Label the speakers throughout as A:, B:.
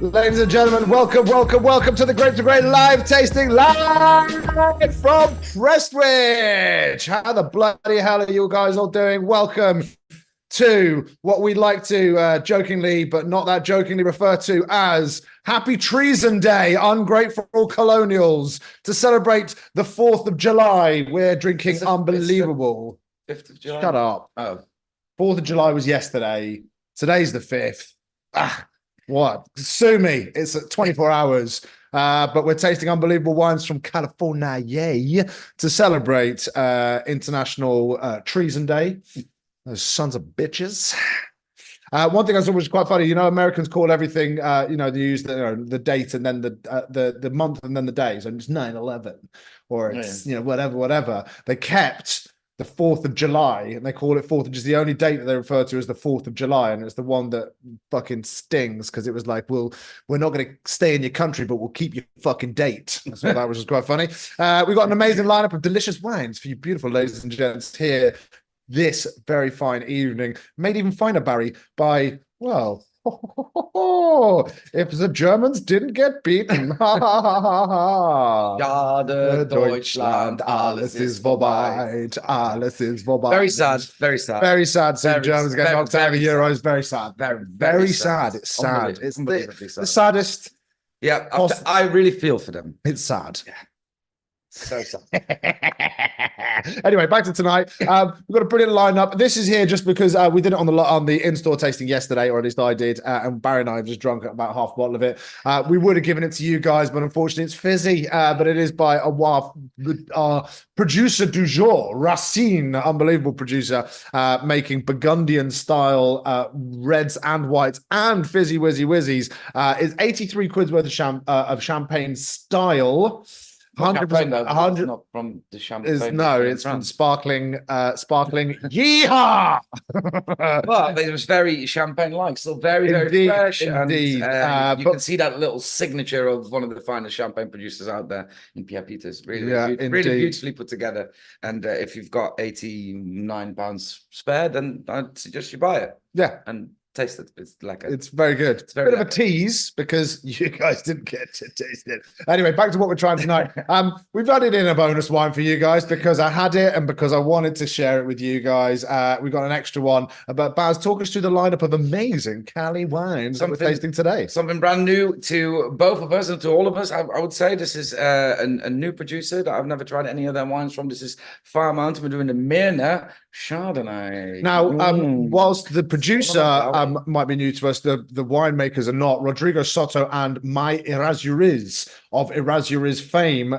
A: Ladies and gentlemen, welcome to the Grape to Great live tasting live from Prestwich. How the bloody hell are you guys all doing? Welcome to what we like to jokingly, but not that jokingly, refer to as Happy Treason Day, ungrateful colonials. To celebrate the 4th of July, we're drinking unbelievable.
B: 5th of July?
A: Shut up.
B: Oh.
A: 4th of July was yesterday. Today's the 5th. What? Sue me. It's 24 hours. But we're tasting unbelievable wines from California, yay, to celebrate International Treason Day. Those sons of bitches. One thing I saw was quite funny. You know, Americans call everything, they use the date and then the month and then the day. So it's 9/11 or it's, whatever. They kept the 4th of July, and they call it 4th, which is the only date that they refer to as the 4th of July, and it's the one that fucking stings because it was like, we're not going to stay in your country, but we'll keep your fucking date. That's what that was quite funny. We've got an amazing lineup of delicious wines for you beautiful ladies and gents here this very fine evening, made even finer, Barry, by, well, if the Germans didn't get beaten.
B: Schade, Deutschland, alles ist vorbei.
A: Alles ist vorbei.
B: Very sad, very sad.
A: Very sad seeing Germans get knocked out of the Euros. Very sad. Very sad. It's sad. It's the saddest.
B: Yeah, I really feel for them.
A: It's sad.
B: Yeah. So sad.
A: Anyway, back to tonight. We've got a brilliant lineup. This is here just because we did it on the in-store tasting yesterday, or at least I did, and Barry and I have just drunk about half a bottle of it. We would have given it to you guys, but unfortunately it's fizzy. But it is by our producer du jour, Racine, unbelievable producer, making Burgundian-style reds and whites and fizzy wizzies. It's 83 quid's worth of champagne style.
B: 100%, not from the champagne.
A: It's from sparkling. Yeehaw!
B: But it was very champagne-like, still very fresh. Indeed. And you can see that little signature of one of the finest champagne producers out there in Pierre Peters. Really beautifully put together. And if you've got £89 spare, then I'd suggest you buy it.
A: Yeah,
B: and taste it. It's
A: very good. It's a bit of a tease because you guys didn't get to taste it. Anyway, back to what we're trying tonight. We've added in a bonus wine for you guys because I had it and because I wanted to share it with you guys. We've got an extra one. But Baz, talk us through the lineup of amazing Cali wines that we're tasting today.
B: Something brand new to both of us and to all of us. I would say this is a new producer that I've never tried any of their wines from. This is Fire Mountain. We're doing the Myrna Chardonnay.
A: Now, whilst the producer might be new to us, the winemakers are not. Rodrigo Soto and My Erasuriz of Erasuriz fame,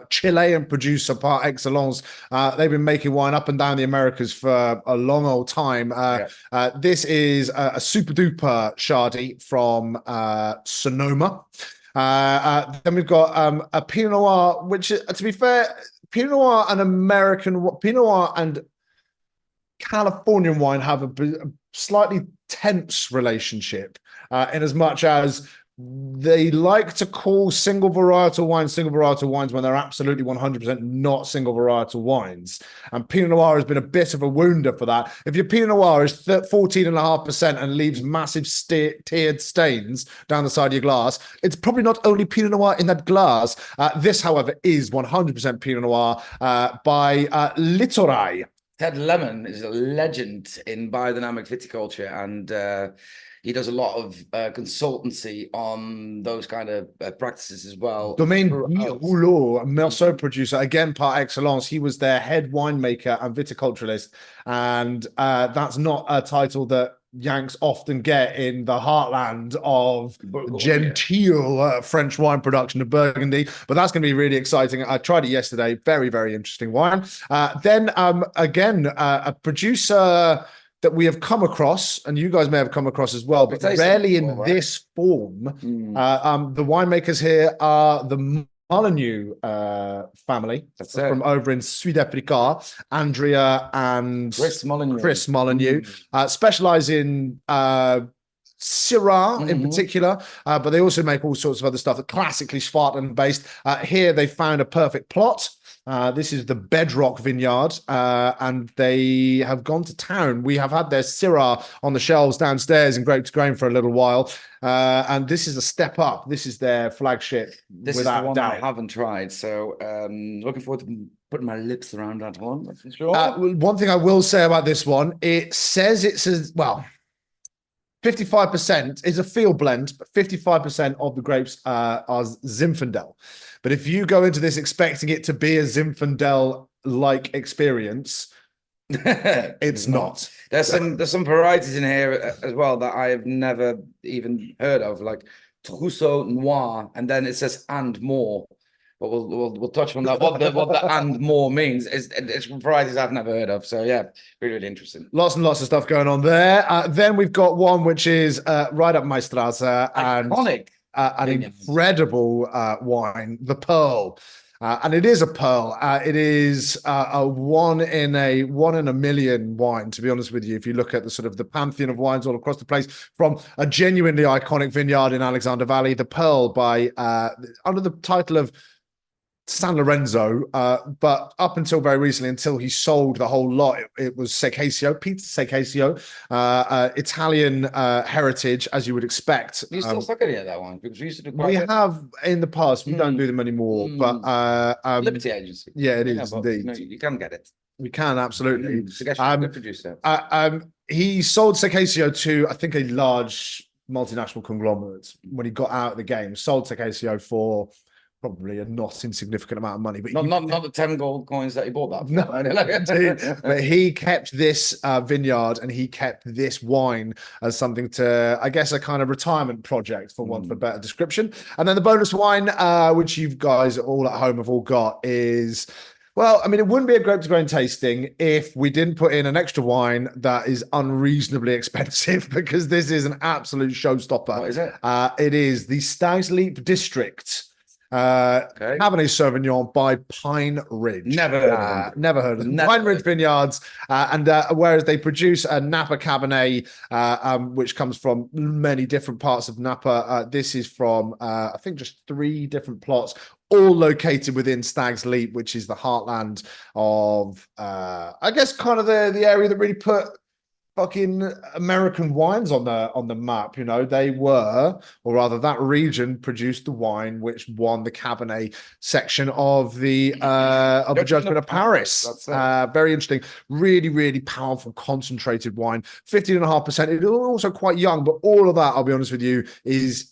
A: Chilean producer par excellence. They've been making wine up and down the Americas for a long old time. This is a super duper Shardy from Sonoma. Then we've got a Pinot Noir, which, to be fair, Pinot Noir and Californian wine have a slightly tense relationship in as much as they like to call single varietal wines when they're absolutely 100% not single varietal wines. And Pinot Noir has been a bit of a wounder for that. If your Pinot Noir is 14.5% and leaves massive tiered stains down the side of your glass, it's probably not only Pinot Noir in that glass. This, however, is 100% Pinot Noir by Litorai.
B: Ted Lemon is a legend in biodynamic viticulture, and he does a lot of consultancy on those kind of practices as well.
A: Domaine Rouleau, Merceau producer, again par excellence. He was their head winemaker and viticulturalist, and that's not a title that Yanks often get in the heartland of genteel French wine production of Burgundy, but that's going to be really exciting. I tried it yesterday. Very, very interesting wine. Then again, a producer that we have come across, and you guys may have come across as well, but rarely in this form. The winemakers here are the Molyneux family. That's from over in Sud-Africa. Andrea and Chris Molyneux specialize in Syrah in particular, but they also make all sorts of other stuff that classically Spartan based. Here they found a perfect plot. This is the Bedrock Vineyard, and they have gone to town. We have had their Syrah on the shelves downstairs in Grape to Grain for a little while, and this is a step up. This is their flagship.
B: This is the one I haven't tried, so looking forward to putting my lips around that one. That's for sure.
A: One thing I will say about this one, it says it's as well. 55% is a field blend, but 55% of the grapes are Zinfandel. But if you go into this expecting it to be a Zinfandel-like experience, it's not.
B: There's some varieties in here as well that I have never even heard of, like Trousseau Noir, and then it says and more. But we'll touch on that. What the and more means it's varieties I've never heard of. So yeah, really interesting.
A: Lots and lots of stuff going on there. Then we've got one which is right up my strasse, and
B: iconic,
A: an incredible wine, the Pearl. And it is a pearl. It is a one in a million wine, to be honest with you. If you look at the sort of the pantheon of wines all across the place, from a genuinely iconic vineyard in Alexander Valley, the Pearl by under the title of San Lorenzo, but up until very recently, until he sold the whole lot, it was Secasio, Peter Secasio, Italian heritage, as you would expect.
B: You still stuck any of that one? Because we used to do
A: we have in the past. We don't do them anymore, but
B: Liberty Agency.
A: Yeah, it is indeed.
B: You can get it.
A: We can absolutely.
B: Producer.
A: He sold Secasio to, I think, a large multinational conglomerate when he got out of the game. Sold Secasio for probably a not insignificant amount of money, but
B: not the 10 gold coins that he bought that
A: for. No, but he kept this vineyard, and he kept this wine as something to, I guess, a kind of retirement project, for want of a better description. And then the bonus wine, which you guys all at home have all got, is, well, I mean, it wouldn't be a Grape to Grain tasting if we didn't put in an extra wine that is unreasonably expensive, because this is an absolute showstopper.
B: What is it?
A: It is the Stag's Leap District Cabernet Sauvignon by Pine Ridge.
B: Never heard
A: of them. Pine Ridge Vineyards, and whereas they produce a Napa Cabernet, which comes from many different parts of Napa, this is from I think just 3 different plots, all located within Stag's Leap, which is the heartland of I guess kind of the area that really put fucking American wines on the map. You know, they were, or rather that region produced the wine which won the Cabernet section of the Judgment of Paris. Very interesting, really powerful concentrated wine, 15.5%. It is also quite young, but all of that, I'll be honest with you, is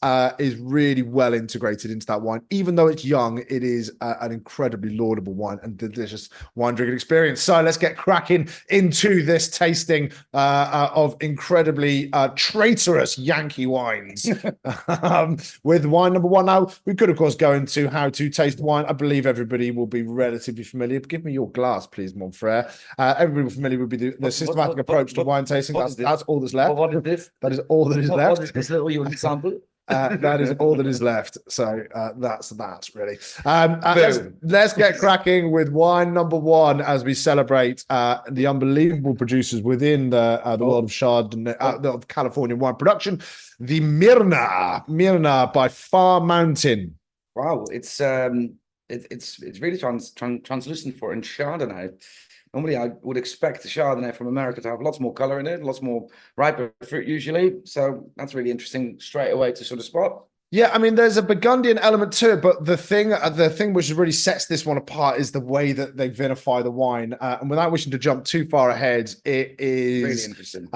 A: really well integrated into that wine. Even though it's young, it is an incredibly laudable wine and delicious wine drinking experience. So let's get cracking into this tasting of incredibly traitorous Yankee wines. With wine number 1 now, we could, of course, go into how to taste wine. I believe everybody will be relatively familiar. Give me your glass, please, mon frere. Everybody will be familiar with the systematic approach to wine tasting. That's all that's left.
B: What is this?
A: That is all that is left.
B: What is this little unit sample?
A: That is all that is left. So that's that, really. Let's get cracking with wine number 1 as we celebrate the unbelievable producers within the world of Chardonnay, of California wine production. The Myrna by Far Mountain.
B: Wow, it's really translucent for in Chardonnay. Normally, I would expect the Chardonnay from America to have lots more color in it, lots more riper fruit usually. So that's really interesting straight away to sort of spot.
A: Yeah, I mean, there's a Burgundian element to it, but the thing which really sets this one apart is the way that they vinify the wine. And without wishing to jump too far ahead, it is
B: really interesting.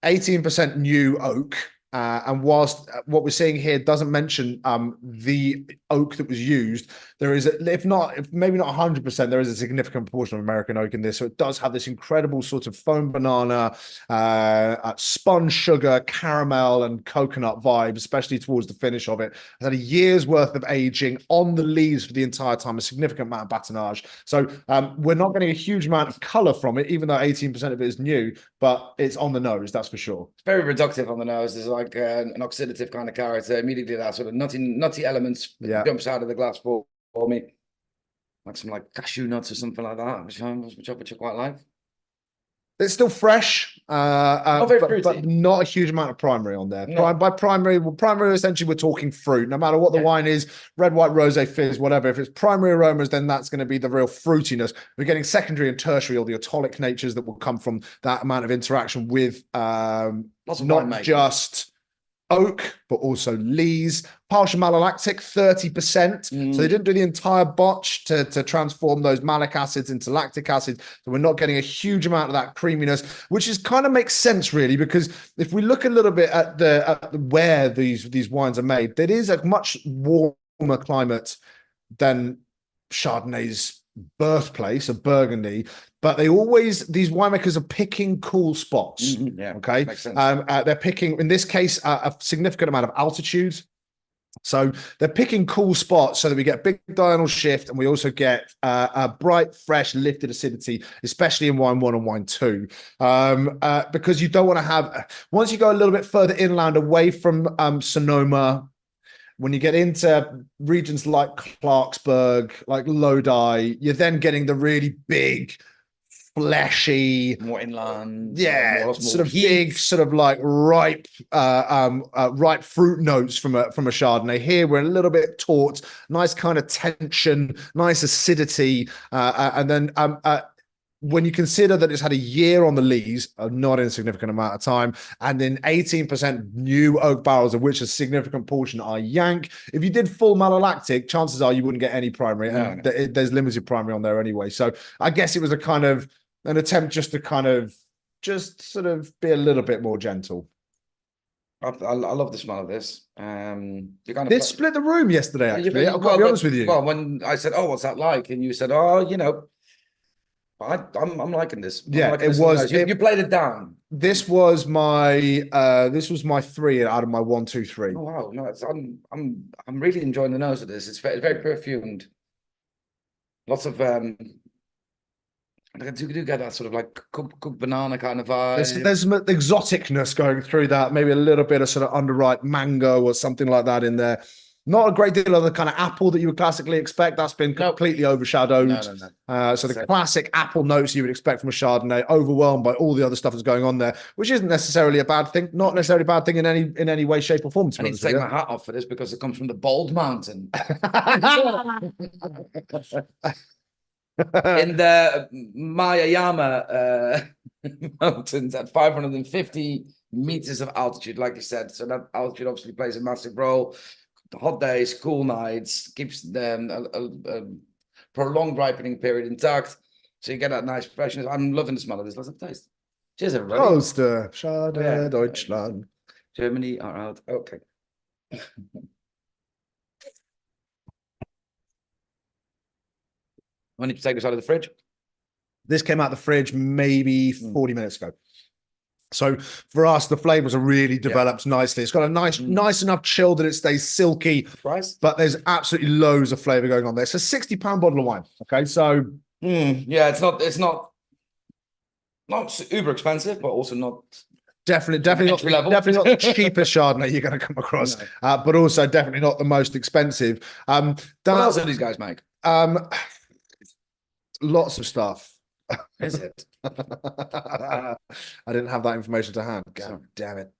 A: 18% new oak. And whilst what we're seeing here doesn't mention the oak that was used, there is, maybe not 100%, there is a significant proportion of American oak in this. So it does have this incredible sort of foam banana, spun sugar, caramel, and coconut vibe, especially towards the finish of it. It's had a year's worth of aging on the leaves for the entire time, a significant amount of batonnage. So we're not getting a huge amount of color from it, even though 18% of it is new, but it's on the nose, that's for sure.
B: It's very reductive on the nose. There's like an oxidative kind of character. Immediately that sort of nutty elements jumps out of the glass for me, like some like cashew nuts or something like that, which I quite like.
A: It's still fresh, but not a huge amount of primary on there. No. By primary, essentially we're talking fruit. No matter what the wine is, red, white, rosé, fizz, whatever. If it's primary aromas, then that's going to be the real fruitiness. We're getting secondary and tertiary, or the autolic natures that will come from that amount of interaction with not just oak, but also lees. Partial malolactic, 30%. So they didn't do the entire botch to transform those malic acids into lactic acid. So we're not getting a huge amount of that creaminess, which is kind of makes sense, really, because if we look a little bit at where these wines are made, there is a much warmer climate than Chardonnay's birthplace of Burgundy. But these winemakers are picking cool spots. Okay. Makes sense. They're picking, in this case, a significant amount of altitude. So they're picking cool spots so that we get big diurnal shift, and we also get a bright, fresh, lifted acidity, especially in wine 1 and wine 2. Because you don't want to have, once you go a little bit further inland away from Sonoma, when you get into regions like Clarksburg, like Lodi, you're then getting the really big, fleshy,
B: more inland,
A: more sort of heat. Big, sort of like ripe fruit notes from a Chardonnay. Here we're a little bit taut, nice kind of tension, nice acidity, and then when you consider that it's had a year on the lees, a not insignificant amount of time, and then 18% new oak barrels, of which a significant portion are Yank. If you did full malolactic, chances are you wouldn't get any primary. And there's limited primary on there anyway. So I guess it was an attempt just to sort of be a little bit more gentle.
B: I love the smell of this.
A: This split the room yesterday, actually. I've got to be honest with you.
B: Well, when I said, "Oh, what's that like?" and you said, "Oh, you know, I'm liking this."
A: It was.
B: You played it down.
A: This was my 3 out of my 1, 2, 3.
B: Oh wow! No, I'm really enjoying the nose of this. It's very perfumed. Lots of I do get that sort of like cooked banana kind of vibe.
A: There's some exoticness going through that. Maybe a little bit of sort of underripe mango or something like that in there. Not a great deal of the kind of apple that you would classically expect. That's been completely overshadowed. No. So the classic apple notes you would expect from a Chardonnay, overwhelmed by all the other stuff that's going on there, which isn't necessarily a bad thing. Not necessarily a bad thing in any way, shape, or form.
B: I need to take my hat off for this because it comes from the Bald Mountain. In the Mayayama mountains at 550 meters of altitude, like you said. So that altitude obviously plays a massive role. The hot days, cool nights, keeps them a prolonged ripening period intact. So you get that nice freshness. I'm loving the smell of this. Let's have a taste. Cheers, everybody.
A: Prost, Schade, Deutschland.
B: Germany are out. Okay. When did you take this out of the fridge?
A: This came out of the fridge maybe 40 minutes ago. So for us, the flavors are really developed nicely. It's got a nice enough chill that it stays silky.
B: Price?
A: But there's absolutely loads of flavor going on there. It's a £60 bottle of wine. Okay, so
B: yeah, it's not uber expensive, but also not
A: definitely not the cheapest Chardonnay you're going to come across. No. But also definitely not the most expensive.
B: What else do these guys make?
A: Lots of stuff.
B: Is it?
A: I didn't have that information to hand. God damn it.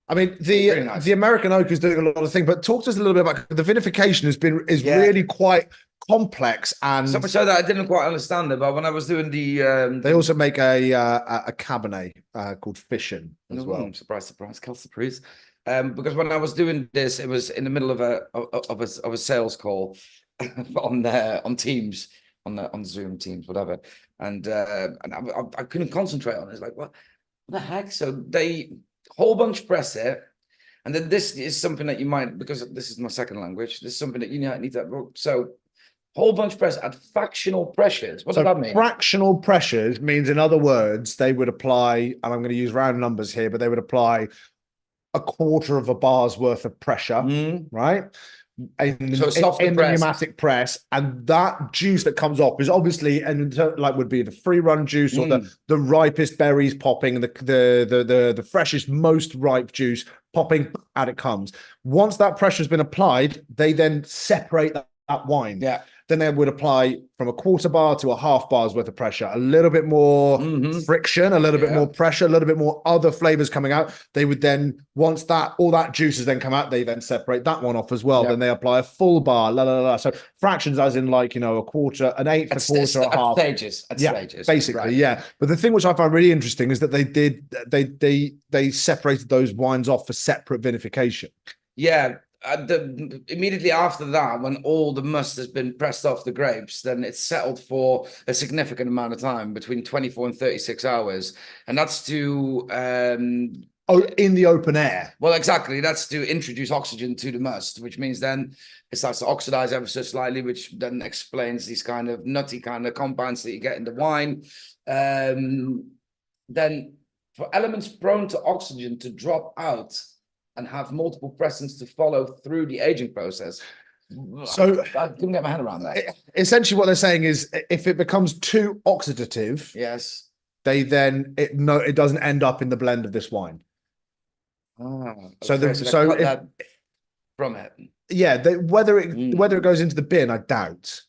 A: I mean, the American oak is doing a lot of things, but talk to us a little bit about the vinification is really quite complex, and
B: so much so that I didn't quite understand it. But when I was doing
A: they also make a Cabernet called Fission as well.
B: Surprise, surprise, because when I was doing this, it was in the middle of a sales call on Teams. On Zoom, Teams, whatever, and I couldn't concentrate on it. It's like, what the heck? So they whole bunch press it, and then this is something that you might, because this is my second language, this is something that you need to. So whole bunch press at fractional pressures. What does that mean?
A: Fractional pressures means, in other words, they would apply, and I'm going to use round numbers here, but they would apply a quarter of a bar's worth of pressure, right? In the pneumatic press, and that juice that comes off is obviously would be the free run juice or the ripest berries popping, and the freshest, most ripe juice popping out it comes. Once that pressure has been applied, they then separate that that wine.
B: Yeah.
A: Then they would apply from a quarter bar to a half bar's worth of pressure, a little bit more friction, a little bit more pressure, a little bit more other flavors coming out. They would then, once that all that juices then come out, they then separate that one off as well. Then they apply a full bar, So fractions, as in like, you know, a quarter, an eighth, a quarter, a half.
B: Stages.
A: Basically, yeah. But the thing which I find really interesting is that they separated those wines off for separate vinification.
B: Yeah. Immediately after that, when all the must has been pressed off the grapes, then it's settled for a significant amount of time, between 24 and 36 hours. And that's to
A: in the open air.
B: Well, exactly. That's to introduce oxygen to the must, which means then it starts to oxidize ever so slightly, which then explains these kind of nutty kind of compounds that you get in the wine. Then for elements prone to oxygen to drop out and have multiple presence to follow through the aging process.
A: So
B: I couldn't get my head around that.
A: Essentially, what they're saying is, if it becomes too oxidative, it doesn't end up in the blend of this wine.
B: Okay. From it.
A: Yeah, whether it goes into the bin, I doubt.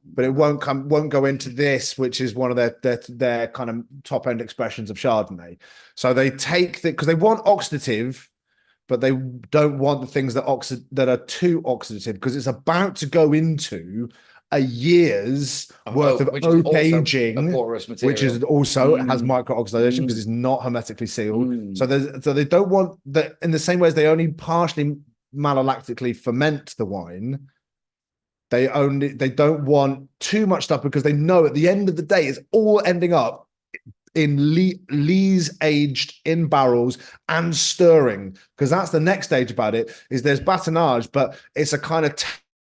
A: But it won't go into this, which is one of their kind of top end expressions of Chardonnay. So they take because they want oxidative, but they don't want the things that are too oxidative, because it's about to go into a year's worth of oak aging, which is also has micro oxidation because it's not hermetically sealed. So they don't want that. In the same way as they only partially malolactically ferment the wine, they don't want too much stuff, because they know at the end of the day it's all ending up in lees aged in barrels and stirring, because that's the next stage about it. Is there's batonnage, but it's a kind of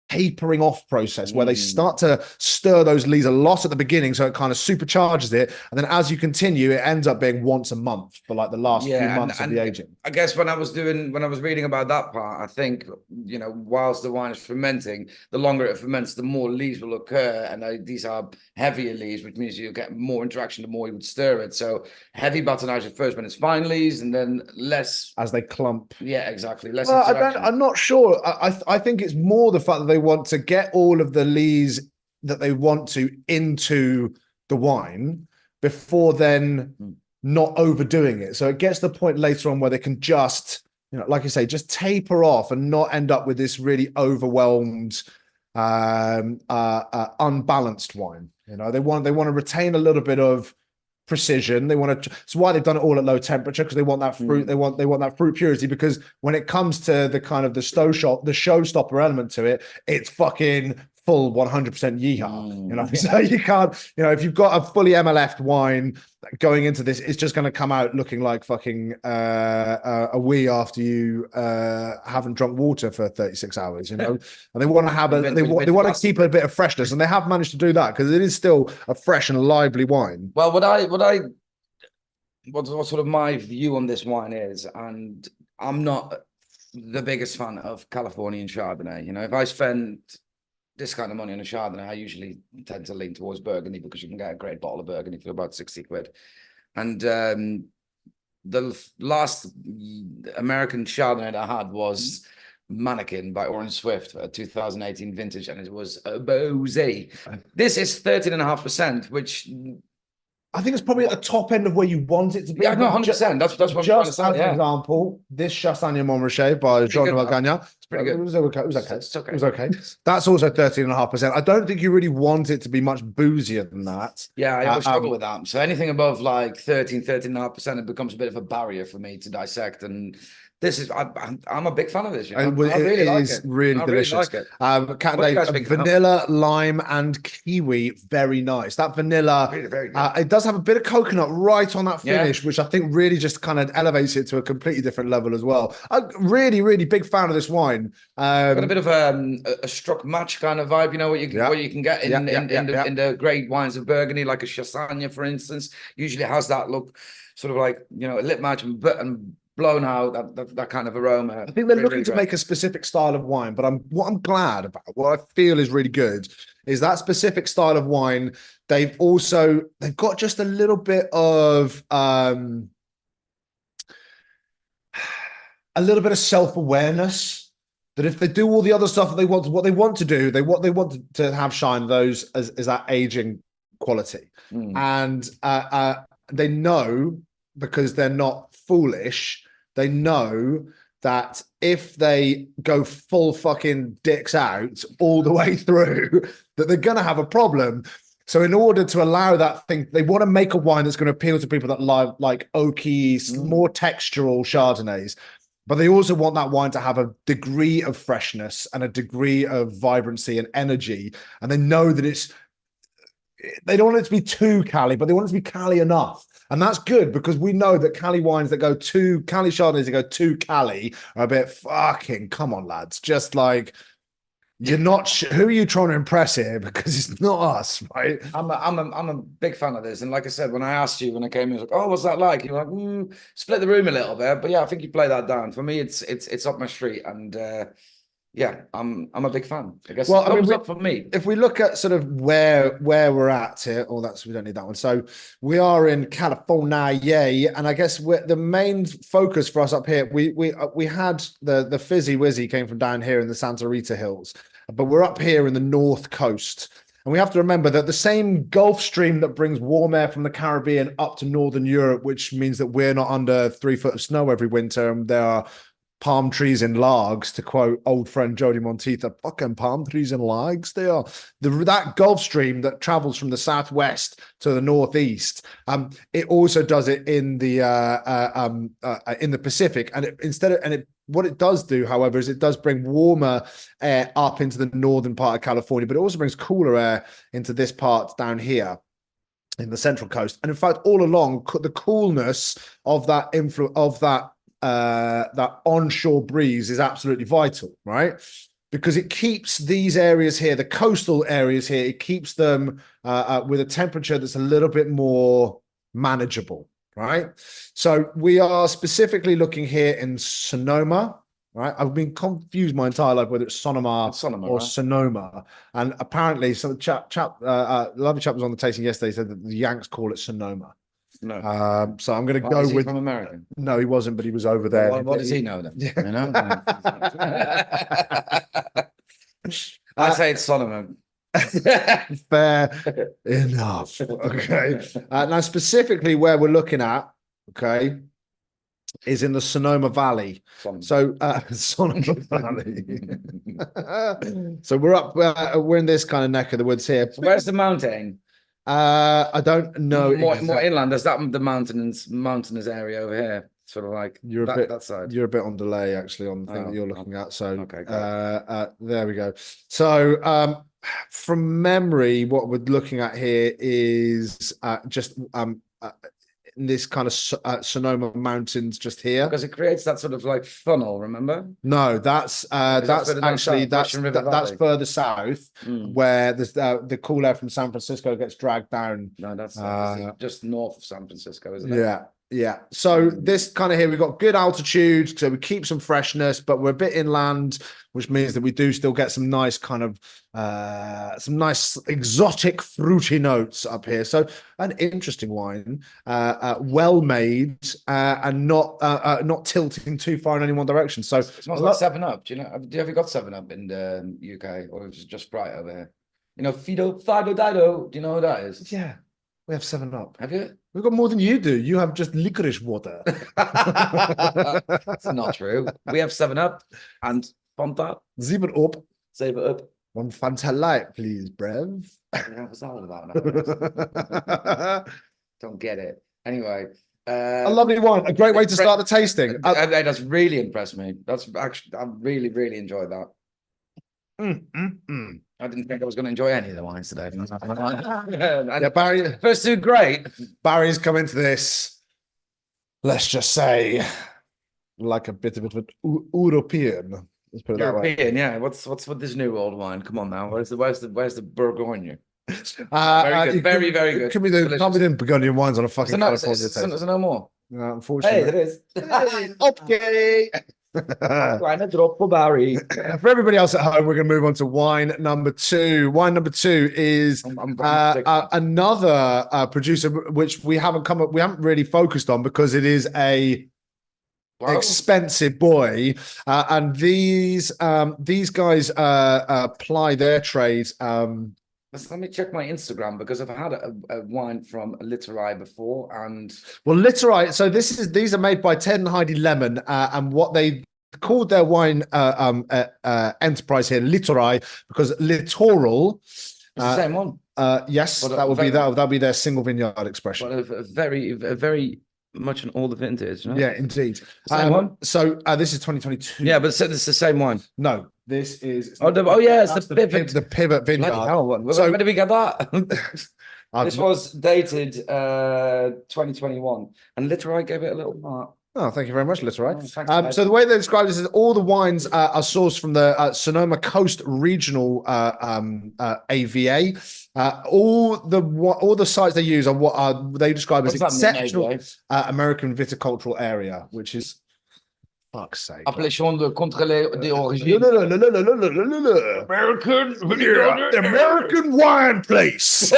A: tapering off process where they start to stir those lees a lot at the beginning, so it kind of supercharges it, and then as you continue, it ends up being once a month for like the last few months of the aging.
B: I guess when I was reading about that part, I think, you know, whilst the wine is fermenting, the longer it ferments, the more lees will occur, and these are heavier lees, which means you'll get more interaction the more you would stir it. So heavy batonnage at first when it's fine lees, and then less
A: as they clump.
B: Yeah, exactly. Less
A: interaction. I'm not sure. I think it's more the fact that they want to get all of the lees that they want to into the wine before then not overdoing it. So it gets to the point later on where they can just, you know, like you say, just taper off and not end up with this really overwhelmed, unbalanced wine. You know, they want to retain a little bit of precision. They want to. It's why they've done it all at low temperature, because they want that fruit. They want that fruit purity, because when it comes to the kind of the showstopper element to it, it's fucking full 100% yeehaw. You know, so you can't. You know, if you've got a fully MLF'd wine going into this, it's just going to come out looking like fucking a wee after you haven't drunk water for 36 hours. You know, and they want to have they want to keep a bit of freshness, and they have managed to do that, because it is still a fresh and lively wine.
B: Well, what sort of my view on this wine is, and I'm not the biggest fan of Californian Chardonnay. You know, if I spend this kind of money on a Chardonnay, I usually tend to lean towards Burgundy, because you can get a great bottle of Burgundy for about 60 quid. And the last American Chardonnay that I had was Mannequin by Orange Swift, a 2018 vintage, and it was a Bosé. This is 13.5%, which
A: I think it's probably at the top end of where you want it to be.
B: Yeah, no, 100%. That's what I'm trying to say.
A: As an example, this Chassagne Montrachet by Jean-Noël Gagnon.
B: It's pretty good.
A: It was okay. It was okay.
B: It's okay.
A: It was okay. That's also 13.5%. I don't think you really want it to be much boozier than that.
B: Yeah, I always struggle with that. So anything above like 13.5%, it becomes a bit of a barrier for me to dissect. And this is, I'm a big fan of this. You know?
A: It is really delicious.
B: Really like it.
A: Vanilla, lime, and kiwi, very nice. That vanilla,
B: very
A: it does have a bit of coconut right on that finish, which I think really just kind of elevates it to a completely different level as well. I'm really, really big fan of this wine.
B: Got a bit of a struck match kind of vibe, you know, what you can get in the great wines of Burgundy, like a Chassagne, for instance. Usually has that look, sort of like, you know, a lip match and blown out, that kind of aroma.
A: I think they're looking to make a specific style of wine, but what I'm glad about, what I feel is really good, is that specific style of wine. They've got just a little bit of self-awareness that if they do all the other stuff that they want, what they want to do, what they want to have shine, those is that aging quality. And they know, because they're not foolish, they know that if they go full fucking dicks out all the way through, that they're going to have a problem. So in order to allow that thing, they want to make a wine that's going to appeal to people that like oaky, more textural Chardonnays. But they also want that wine to have a degree of freshness and a degree of vibrancy and energy. And they know that they don't want it to be too Cali, but they want it to be Cali enough. And that's good, because we know that Cali wines that go too, Cali Chardonnays that go too Cali are a bit fucking, come on, lads. Just like, you're not, who are you trying to impress here? Because it's not us, right?
B: I'm a big fan of this. And like I said, when I asked you, when I came in, I was like, oh, what's that like? You're like, split the room a little bit. But yeah, I think you play that down. For me, it's up my street. And yeah, I'm a big fan. I guess. Well, I mean, up for me.
A: If we look at sort of where we're at here, we don't need that one. So we are in California, yay! And I guess the main focus for us up here, we had the Fizzy Wizzy came from down here in the Santa Rita Hills, but we're up here in the North Coast. And we have to remember that the same Gulf Stream that brings warm air from the Caribbean up to Northern Europe, which means that we're not under 3 foot of snow every winter, and there are palm trees in logs, to quote old friend Jody Monteith, fucking palm trees in logs. They are that Gulf Stream that travels from the southwest to the northeast. It also does it in the Pacific, and what it does do, however, is it does bring warmer air up into the northern part of California, but it also brings cooler air into this part down here in the Central Coast. And in fact, all along, the coolness of that that onshore breeze is absolutely vital, right? Because it keeps these areas here, the coastal areas here, it keeps them with a temperature that's a little bit more manageable, right? So we are specifically looking here in Sonoma, right? I've been confused my entire life whether it's Sonoma or right? Sonoma. And apparently some lovely chap was on the tasting yesterday, said that the Yanks call it Sonoma.
B: No.
A: So I'm going to go with
B: from American.
A: No, he wasn't, but he was over there.
B: What does he know then? Yeah. You know? I say it's Solomon.
A: Fair enough. Okay. Now, specifically where we're looking at, okay, is in the Sonoma Valley. Sonoma Valley. So we're in this kind of neck of the woods here.
B: So where's the mountain?
A: I don't know.
B: More inland. There's that the mountainous area over here. Sort of like that side.
A: You're a bit on delay actually on the thing that you're looking at. So okay, there we go. So from memory, what we're looking at here is just this kind of Sonoma Mountains just here,
B: because it creates that sort of like funnel. Remember?
A: No, that's actually that's further south, where the cool air from San Francisco gets dragged down.
B: No, that's just north of San Francisco, isn't it?
A: Yeah. So this kind of here, we've got good altitude, so we keep some freshness, but we're a bit inland, which means that we do still get some nice kind of some nice exotic fruity notes up here. So an interesting wine, well made, and not tilting too far in any one direction. So
B: it smells like 7-Up. Do you have you got 7-Up in the UK, or is it just Sprite over here? You know, Fido Dido. Do you know what that is?
A: Yeah, we have 7-Up.
B: Have you?
A: We've got more than you do. You have just licorice water.
B: That's not true. We have 7-Up and Fanta.
A: 7-Up.
B: 7-Up.
A: One Fanta Light, please, Brev.
B: Yeah, what's that all about now? Don't get it. Anyway.
A: A lovely wine. A great way to start the tasting.
B: That's really impressed me. That's actually, I really, really enjoyed that. I didn't think I was going to enjoy any of the wines today.
A: Yeah, Barry.
B: First two, great.
A: Barry's come into this, let's just say, like a bit of an European. Let's put it
B: European,
A: that way.
B: Yeah. What's with this new old wine? Come on now. Where's the Bourgogne? Very good. Very, very good.
A: Can't be doing Burgundian wines on a fucking California taste.
B: There's no more.
A: No, unfortunately.
B: Hey, there is.
A: Okay.
B: Barry.
A: For everybody else at home, we're going to move on to wine number 2. Wine number 2 is another producer which we haven't really focused on, because it is a expensive boy. And these guys ply their trade.
B: Let me check my Instagram because I've had a wine from Literai before, and
A: Literai. So these are made by Ted and Heidi Lemon, and what they called their wine enterprise here Literai because littoral.
B: It's the same one.
A: Yes, that'll be their single vineyard expression.
B: But a very much an older vintage, right?
A: Yeah, indeed.
B: Same one.
A: So this is 2022.
B: Yeah, but it's the same one.
A: No, this is.
B: It's the pivot.
A: The pivot vineyard.
B: Where did we get that? This was dated 2021, and Literai gave it a little mark.
A: Oh, thank you very much, Literai. So the way they describe this is all the wines are sourced from the Sonoma Coast Regional AVA. All the sites they use are what they describe as exceptional American viticultural area, which is fuck's sake.
B: Appellation de contrôler d'origine.
A: American wine place.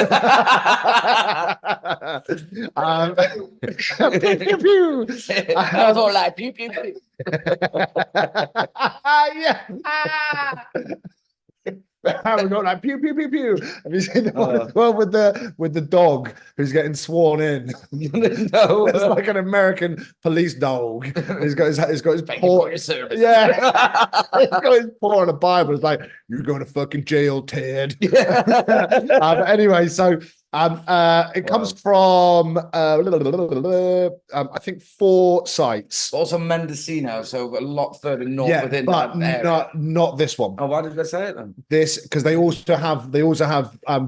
A: We got like pew pew pew pew. Have you seen the one as well with the dog who's getting sworn in? No, it's like an American police dog. He's got his paw. Yeah, he's got his paw on a Bible. It's like you're going to fucking jail, Ted. Anyway, so it comes from I think 4 sites.
B: Also Mendocino, so a lot further north within that area.
A: Not this one.
B: Oh, why did they say it then?
A: This because they also have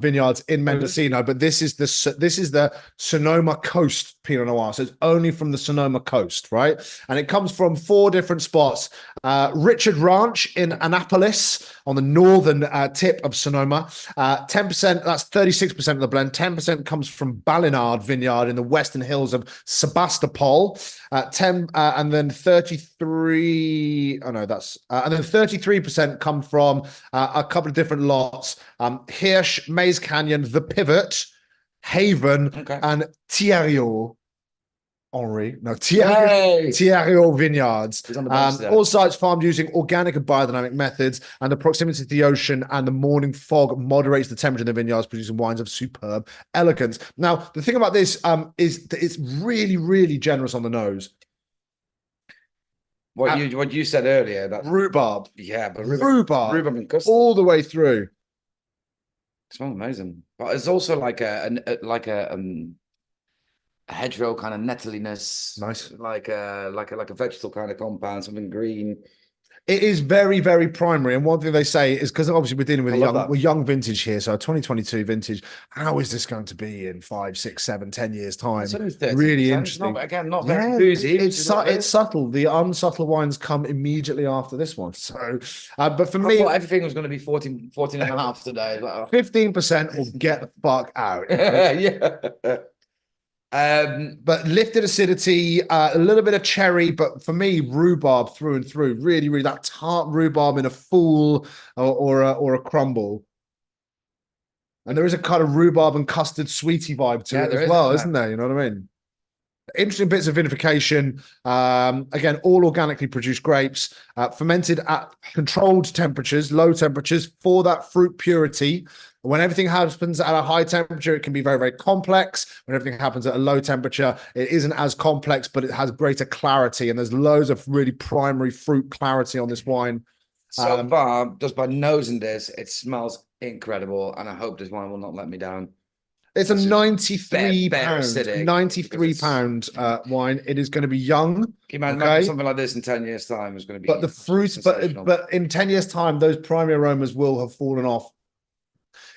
A: vineyards in Mendocino, but this is the Sonoma Coast Pinot Noir. So it's only from the Sonoma Coast, right? And it comes from 4 different spots. Richard Ranch in Annapolis on the northern tip of Sonoma. 10%, that's 36% of the blend. 10% comes from Balinard Vineyard in the western hills of Sebastopol. And then 33. Oh no, that's and then 33% come from a couple of different lots: Hirsch, Maze Canyon, The Pivot, Haven, and Thierry. Thierry Vineyards. All sites farmed using organic and biodynamic methods, and the proximity to the ocean and the morning fog moderates the temperature in the vineyards, producing wines of superb elegance. Now, the thing about this is that it's really, really generous on the nose.
B: What you said earlier, that
A: rhubarb.
B: Yeah, but
A: rhubarb and custard all the way through.
B: It smells amazing, but it's also like a hedgerow kind of nettliness,
A: nice,
B: like a vegetable kind of compound, something green.
A: It is very, very primary. And one thing they say is because obviously we're dealing with young vintage here. So 2022 vintage, how is this going to be in 5, 6, 7, 10 years time? Really interesting.
B: Not very boozy.
A: It's subtle. The unsubtle wines come immediately after this one. So, but for me,
B: everything was going to be 14 and a half today.
A: 15% will get the fuck out.
B: Yeah.
A: But lifted acidity, a little bit of cherry, but for me, rhubarb through and through. Really, really that tart rhubarb in a fool or a crumble. And there is a kind of rhubarb and custard sweetie vibe to it as well, isn't there? You know what I mean? Interesting bits of vinification. Again, all organically produced grapes, fermented at controlled temperatures, low temperatures for that fruit purity. When everything happens at a high temperature, it can be very, very complex. When everything happens at a low temperature, it isn't as complex, but it has greater clarity. And there's loads of really primary fruit clarity on this wine.
B: So far, just by nosing this, it smells incredible. And I hope this wine will not let me down.
A: It's a 93 pound wine. It is going to be young.
B: Can you imagine something like this in 10 years' time is going to be.
A: But the fruits, but in 10 years' time, those primary aromas will have fallen off.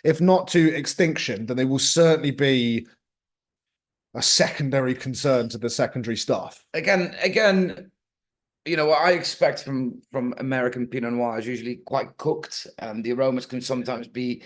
A: If not to extinction, then they will certainly be a secondary concern to the secondary stuff.
B: Again, you know what I expect from American Pinot Noir is usually quite cooked, and the aromas can sometimes be,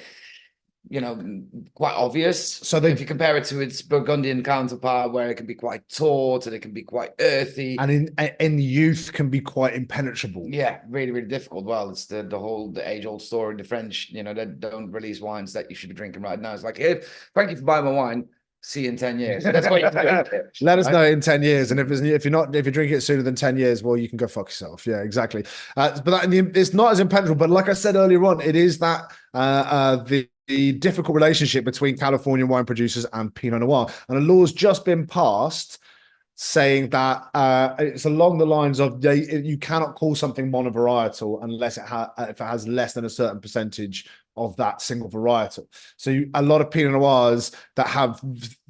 B: you know, quite obvious. So if you compare it to its Burgundian counterpart, where it can be quite taut and it can be quite earthy,
A: and in youth can be quite impenetrable.
B: Yeah, really, really difficult. Well, it's the age-old story. The French, you know, they don't release wines that you should be drinking right now. It's like, hey, thank you for buying my wine. See you in 10 years. That's what you do.
A: Let us know in 10 years. And if you're drinking it sooner than 10 years, well, you can go fuck yourself. Yeah, exactly. It's not as impenetrable, but like I said earlier on, it is that the difficult relationship between California wine producers and Pinot Noir. And a law's just been passed saying that it's along the lines of you cannot call something monovarietal unless if it has less than a certain percentage of that single varietal. So a lot of Pinot Noirs that have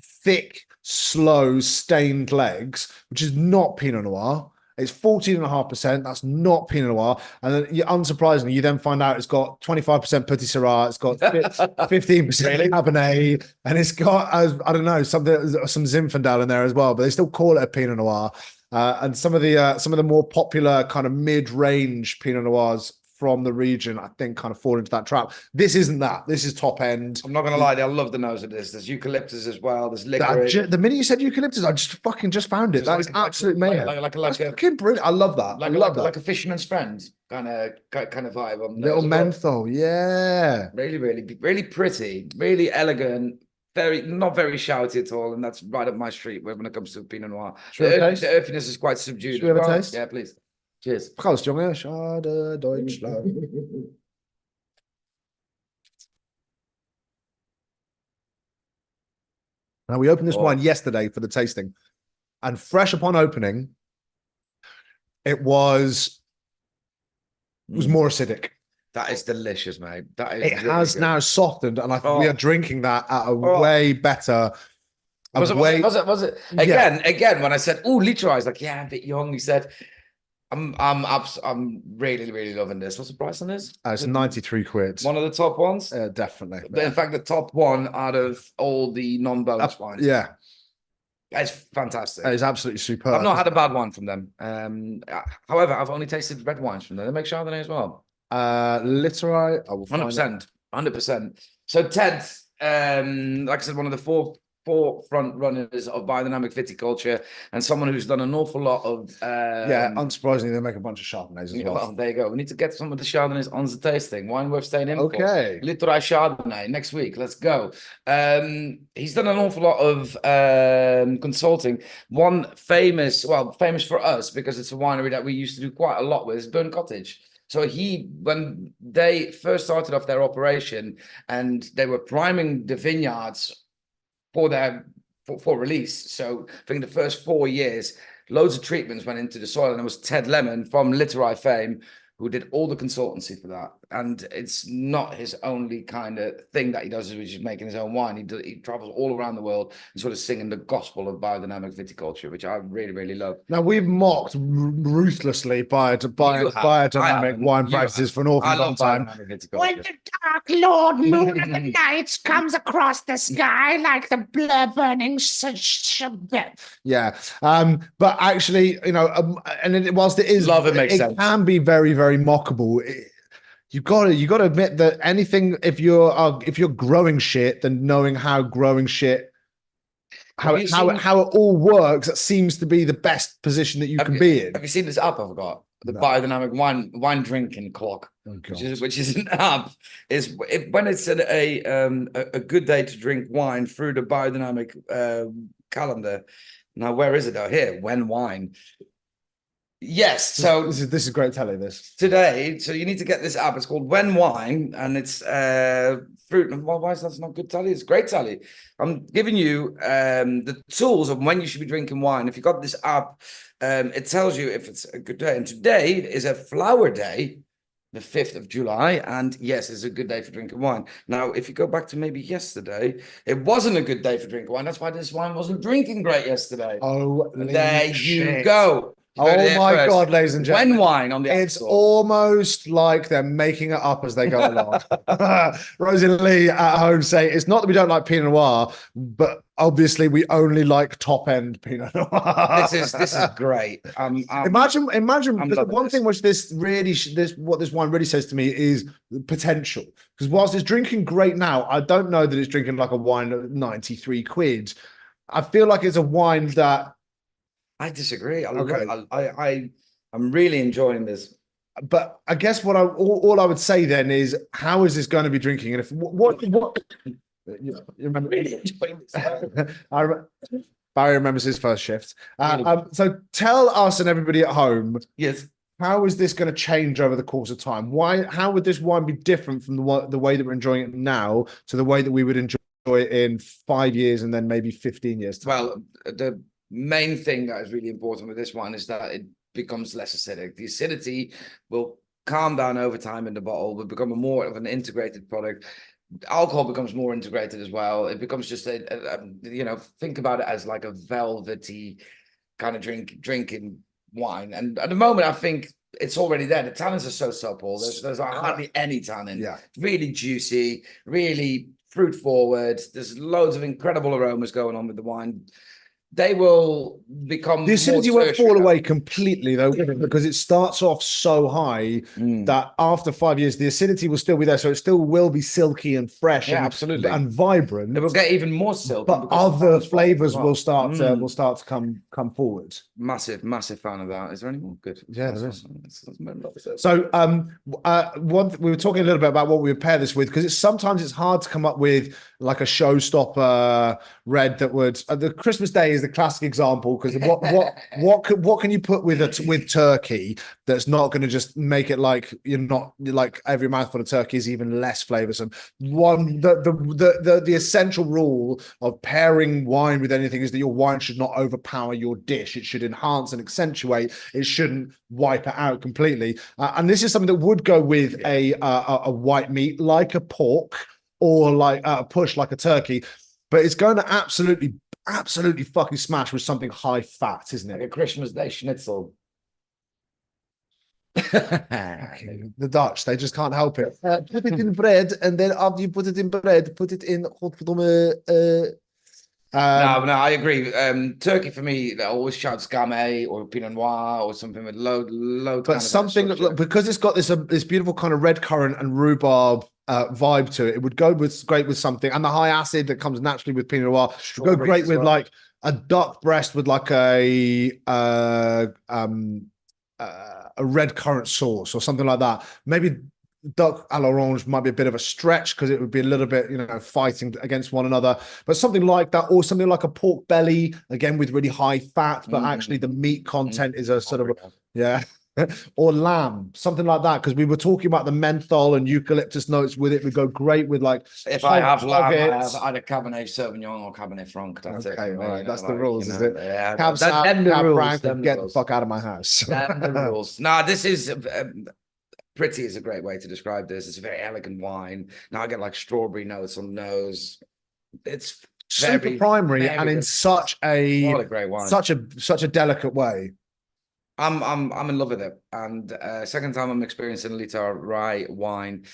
A: thick, slow, stained legs, which is not Pinot Noir. It's 14.5%. That's not Pinot Noir. And then, unsurprisingly, you then find out it's got 25% Petit Syrah. It's got 15% Cabernet, and it's got I don't know some Zinfandel in there as well. But they still call it a Pinot Noir. And some of the more popular kind of mid-range Pinot Noirs from the region, I think, kind of fall into that trap. This isn't that. This is top end.
B: I'm not going to lie, I love the nose of this. There's eucalyptus as well. There's licorice.
A: The minute you said eucalyptus, I just found it. That is absolute mayhem. That's fucking brilliant. I love that.
B: Like a fisherman's friend kind of vibe. On
A: little menthol, yeah.
B: Really, really, really pretty, really elegant. Not very shouty at all, and that's right up my street when it comes to Pinot Noir. The earthiness is quite subdued.
A: Should we have a taste?
B: Yeah, please. Cheers.
A: Prost, Junge. Schade, Deutschland. Now, we opened this wine yesterday for the tasting, and fresh upon opening, it was more acidic.
B: That is delicious, mate.
A: It has now softened, and I think we are drinking that at a way better.
B: Was it? Again, when I said, "Oh, Litra," I was like, "Yeah, a bit young." He said, I'm really, really loving this. What's the price on this?
A: It's 93 quid.
B: One of the top ones?
A: Definitely.
B: But in fact, the top one out of all the non-bonus wines.
A: Yeah.
B: It's fantastic.
A: It's absolutely superb.
B: I've not had a bad one from them. However, I've only tasted red wines from them. They make Chardonnay as well.
A: Literally, I will
B: 100%. 100%. So Ted, like I said, one of the forefront runners of biodynamic viticulture, and someone who's done an awful lot of
A: unsurprisingly, they make a bunch of Chardonnays as well.
B: Well, there you go. We need to get some of the Chardonnays on the tasting. Wine worth staying in for.
A: Okay.
B: Literai Chardonnay next week. Let's go. He's done an awful lot of consulting. One famous for us because it's a winery that we used to do quite a lot with is Burn Cottage. So when they first started off their operation and they were priming the vineyards for release. So I think the first 4 years, loads of treatments went into the soil, and it was Ted Lemon from Literary fame who did all the consultancy for that. And it's not his only kind of thing that he does, which is making his own wine. He travels all around the world and sort of singing the gospel of biodynamic viticulture, which I really, really love.
A: Now, we've mocked ruthlessly biodynamic wine practices for an awful long time.
C: When the dark Lord Moon of the night comes across the sky like the burning
A: yeah. But actually, whilst it is,
B: love, it makes sense.
A: It can be very, very mockable. You got to admit that anything, if you're growing shit, then knowing how growing shit, how it all works, that seems to be the best position that you can be in.
B: Have you seen this app I've got? The biodynamic wine drinking clock, which is an app. When it's a good day to drink wine through the biodynamic calendar. Now, where is it? Oh, here, when wine. Yes, so
A: this is great telly. This
B: today, so you need to get this app. It's called When Wine, and it's fruit. Why is that not good telly? It's great telly. I'm giving you the tools of when you should be drinking wine. If you got this app, it tells you if it's a good day. And today is a flower day, the 5th of July, and yes, it's a good day for drinking wine. Now, if you go back to maybe yesterday, it wasn't a good day for drinking wine. That's why this wine wasn't drinking great yesterday.
A: Oh,
B: there you go.
A: Oh my God, ladies and gentlemen.
B: When wine on the
A: It's almost like they're making it up as they go along. Rosie and Lee at home say it's not that we don't like Pinot Noir, but obviously we only like top end Pinot Noir.
B: This is great.
A: Imagine one thing which what this wine really says to me is potential. Because whilst it's drinking great now, I don't know that it's drinking like a wine at 93 quid. I feel like it's a wine that
B: I disagree. I'm really enjoying this.
A: But I guess all I would say then is, how is this going to be drinking? And what You remember? Barry remembers his first shift. So tell us and everybody at home.
B: Yes.
A: How is this going to change over the course of time? How would this wine be different from the way that we're enjoying it now to the way that we would enjoy it in 5 years and then maybe 15 years time?
B: Well, the main thing that is really important with this wine is that it becomes less acidic. The acidity will calm down over time in the bottle, will become more of an integrated product. Alcohol becomes more integrated as well. It becomes just think about it as like a velvety kind of drinking wine. And at the moment, I think it's already there. The tannins are so supple. There's hardly any tannin.
A: Yeah.
B: Really juicy, really fruit forward. There's loads of incredible aromas going on with the wine. They will become
A: the acidity won't fall away completely though, because it starts off so high that after 5 years the acidity will still be there, so it still will be silky and fresh,
B: absolutely,
A: and vibrant.
B: It will get even more silky,
A: but other flavors will start to come forward.
B: Massive fan of that. Is there any more? Good.
A: Yeah, there is. So we were talking a little bit about what we would pair this with, because sometimes it's hard to come up with like a showstopper red that would the Christmas Day is the classic example, because what can you put with turkey that's not going to just make it like you're not like every mouthful of turkey is even less flavorsome. The essential rule of pairing wine with anything is that your wine should not overpower your dish. It should enhance and accentuate. It shouldn't wipe it out completely. And this is something that would go with a white meat like a pork or like a push like a turkey, but it's going to absolutely fucking smash with something high fat, isn't it?
B: Like a Christmas Day schnitzel.
A: The Dutch, they just can't help it. Put it in bread, and then after you put it in bread, put it in
B: no, I agree. Turkey for me, they always shouts Gamay or Pinot Noir or something with low.
A: But something because it's got this beautiful kind of red currant and rhubarb vibe to it. It would go great with something, and the high acid that comes naturally with Pinot Noir would go great with like a duck breast with like a red currant sauce or something like that. Maybe duck à l'orange might be a bit of a stretch because it would be a little bit, fighting against one another. But something like that, or something like a pork belly, again with really high fat, but actually the meat content is a sort of or lamb, something like that. Because we were talking about the menthol and eucalyptus notes with it. We go great with like.
B: If I have lamb, I have either Cabernet Sauvignon or Cabernet Franc. That's it.
A: All right, that's the rules, is it?
B: Yeah,
A: Cab Franc, get the fuck out of my house.
B: The rules. Nah, this is. Pretty is a great way to describe this. It's a very elegant wine. Now I get like strawberry notes on the nose. It's
A: super primary and in such a
B: great wine,
A: such a delicate way.
B: I'm in love with it. And second time I'm experiencing Litar rye wine.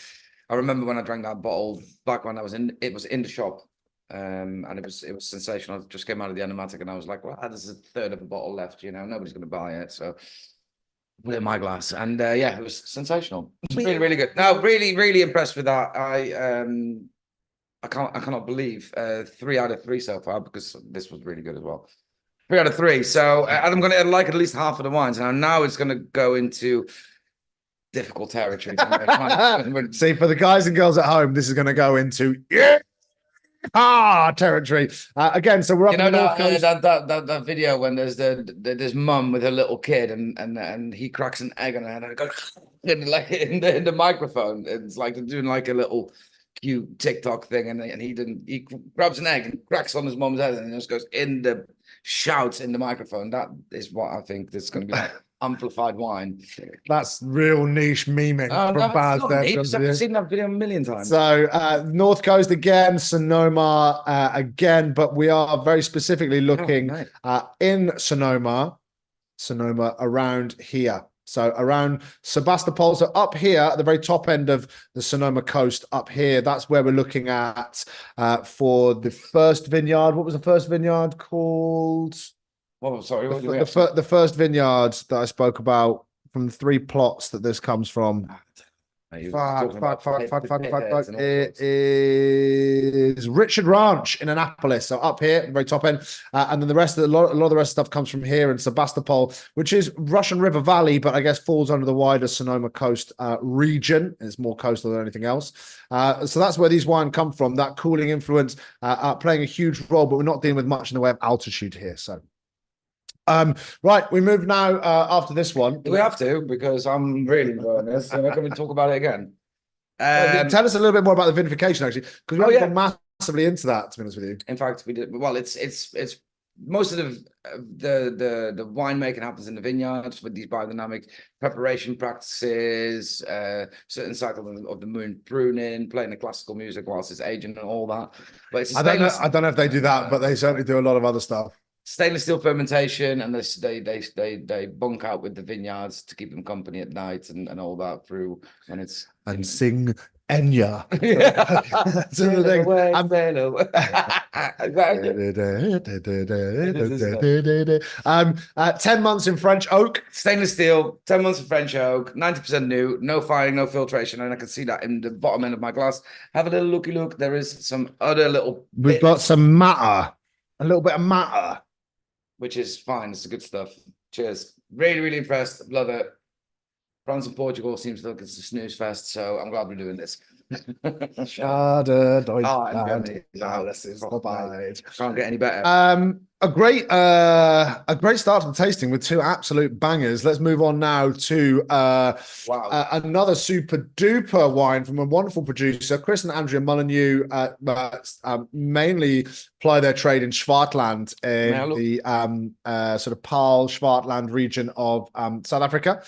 B: I remember when I drank that bottle back when it was in the shop, and it was sensational. I just came out of the Animatic and I was like, well, there's a third of a bottle left. Nobody's going to buy it, so. Put it in my glass, and it was sensational. It was really, really good. No, really, really impressed with that. I cannot believe 3 out of 3 so far, because this was really good as well. 3 out of 3. So I'm going to like at least half of the wines. Now it's going to go into difficult territory.
A: See, for the guys and girls at home, this is going to go into territory again. So we're up in the North Coast.
B: That video when there's this mum with her little kid and he cracks an egg on her head and goes like in the microphone. It's like they're doing like a little cute TikTok thing, and he grabs an egg and cracks on his mum's head and just goes shouts in the microphone. That is what I think this is going to be like. Amplified wine.
A: That's real niche memeing from Baz.
B: I've seen that video a million times.
A: So North Coast again, Sonoma again, but we are very specifically looking in Sonoma around here. So around Sebastopol, so up here at the very top end of the Sonoma coast, up here, that's where we're looking at for the first vineyard. What was the first vineyard called?
B: Oh, sorry.
A: The first vineyard that I spoke about from the 3 plots that this comes from. Fuck. It is is Richard Ranch in Annapolis, so up here, the very top end, and then a lot of the rest of stuff comes from here in Sebastopol, which is Russian River Valley, but I guess falls under the wider Sonoma Coast region. It's more coastal than anything else. So that's where these wines come from. That cooling influence playing a huge role, but we're not dealing with much in the way of altitude here. So. Right, we move now after this one.
B: Do we have to? Because I'm really enjoying this. So we're going to talk about it again.
A: Tell us a little bit more about the vinification, actually, because we haven't gone massively into that, to be honest with you.
B: In fact, we did. Well, it's most of the winemaking happens in the vineyards with these biodynamic preparation practices, certain cycle of the moon pruning, playing the classical music whilst it's aging and all that. But it's
A: I don't know if they do that, but they certainly do a lot of other stuff.
B: Stainless steel fermentation, and they bunk out with the vineyards to keep them company at night and all that through when it's
A: sing Enya. That's the thing. 10 months in French oak,
B: stainless steel. 10 months in French oak, 90% new, no firing, no filtration, and I can see that in the bottom end of my glass. Have a little looky look. There is some other little.
A: We've got some matter, a little bit of matter.
B: Which is fine. It's the good stuff. Cheers. Really, really impressed. Love it. France and Portugal seems like it's a snooze fest, so I'm glad we're doing this.
A: Schade,
B: Deutschland.
A: This is vorbei.
B: Can't get any better.
A: A great start to the tasting with two absolute bangers. Let's move on now to another super duper wine from a wonderful producer, Chris and Andrea Molyneux. Mainly ply their trade in Swartland, in the sort of Paarl Swartland region of South Africa.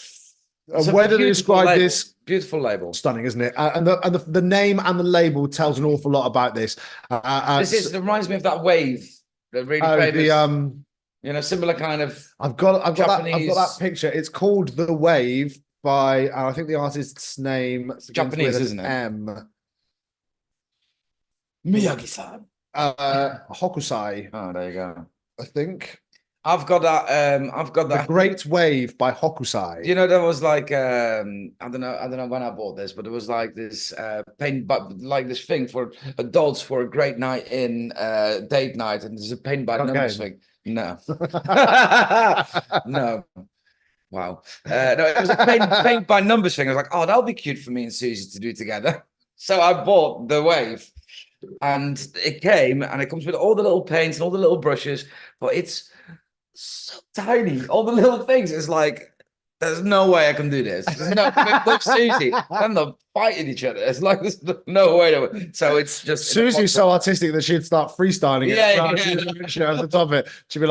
A: Where do they describe this?
B: Beautiful label,
A: stunning, isn't it? And the name and the label tells an awful lot about this.
B: It reminds me of that wave, the really famous, similar kind of.
A: I've got that picture. It's called The Wave by I think the artist's name
B: Japanese, isn't it?
A: M.
B: Miyagi-san.
A: Hokusai.
B: Oh, there you go.
A: I think.
B: I've got that.
A: The Great Wave by Hokusai.
B: There was like I don't know when I bought this, but it was like this paint, but like this thing for adults for a great night in date night, and there's a paint by numbers thing. No, no. Wow. No, it was a paint by numbers thing. I was like, oh, that'll be cute for me and Susie to do together. So I bought The Wave, and it came, and it comes with all the little paints and all the little brushes, but it's so tiny, all the little things. It's like, there's no way I can do this. Look, Susie, and they're fighting each other. It's like, there's no way. So it's just
A: Susie's so artistic that she'd start freestyling it. She'd over the top of it. She'd be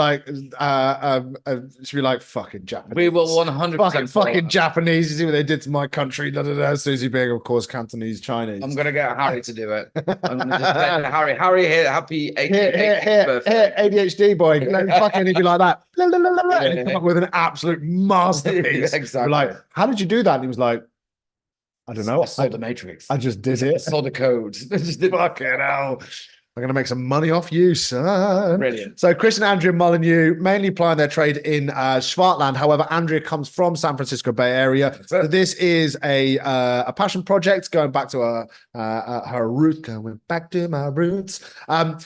A: like, fucking Japanese.
B: We will 100%
A: fucking Japanese. You see what they did to my country. Susie being, of course, Cantonese, Chinese.
B: I'm gonna get Harry to do it. I'm gonna just Harry here, happy
A: ADHD boy. Fucking he'd be like that. And he'd come up with an absolute masterpiece.
B: Exactly.
A: We're like, how did you do that? And he was like, I don't know.
B: I saw the Matrix.
A: I just did it.
B: I saw the code. I just did
A: fucking hell. I'm going to make some money off you, son.
B: Brilliant.
A: So Chris and Andrea Molyneux mainly plying their trade in Swartland. However, Andrea comes from San Francisco Bay Area. So this is a passion project going back to her root, going back to my roots. And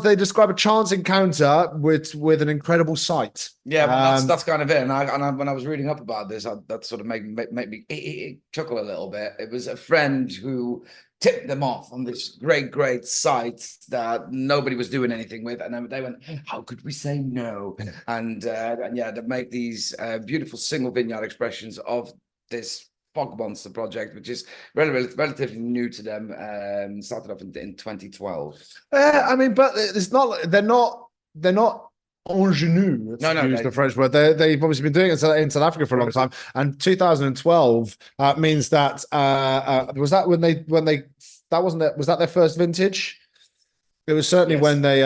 A: they describe a chance encounter with an incredible sight.
B: Yeah, well, that's kind of it. And when I was reading up about this, that sort of made me chuckle a little bit. It was a friend who tipped them off on this great site that nobody was doing anything with, and then they went, how could we say no? And they make these beautiful single vineyard expressions of this fog monster project, which is relatively new to them. Started off in 2012.
A: But it's not. They're not ingenue, to use the French word. They've obviously been doing it in South Africa for a long time, and 2012 means that was that when their first vintage? It was certainly when they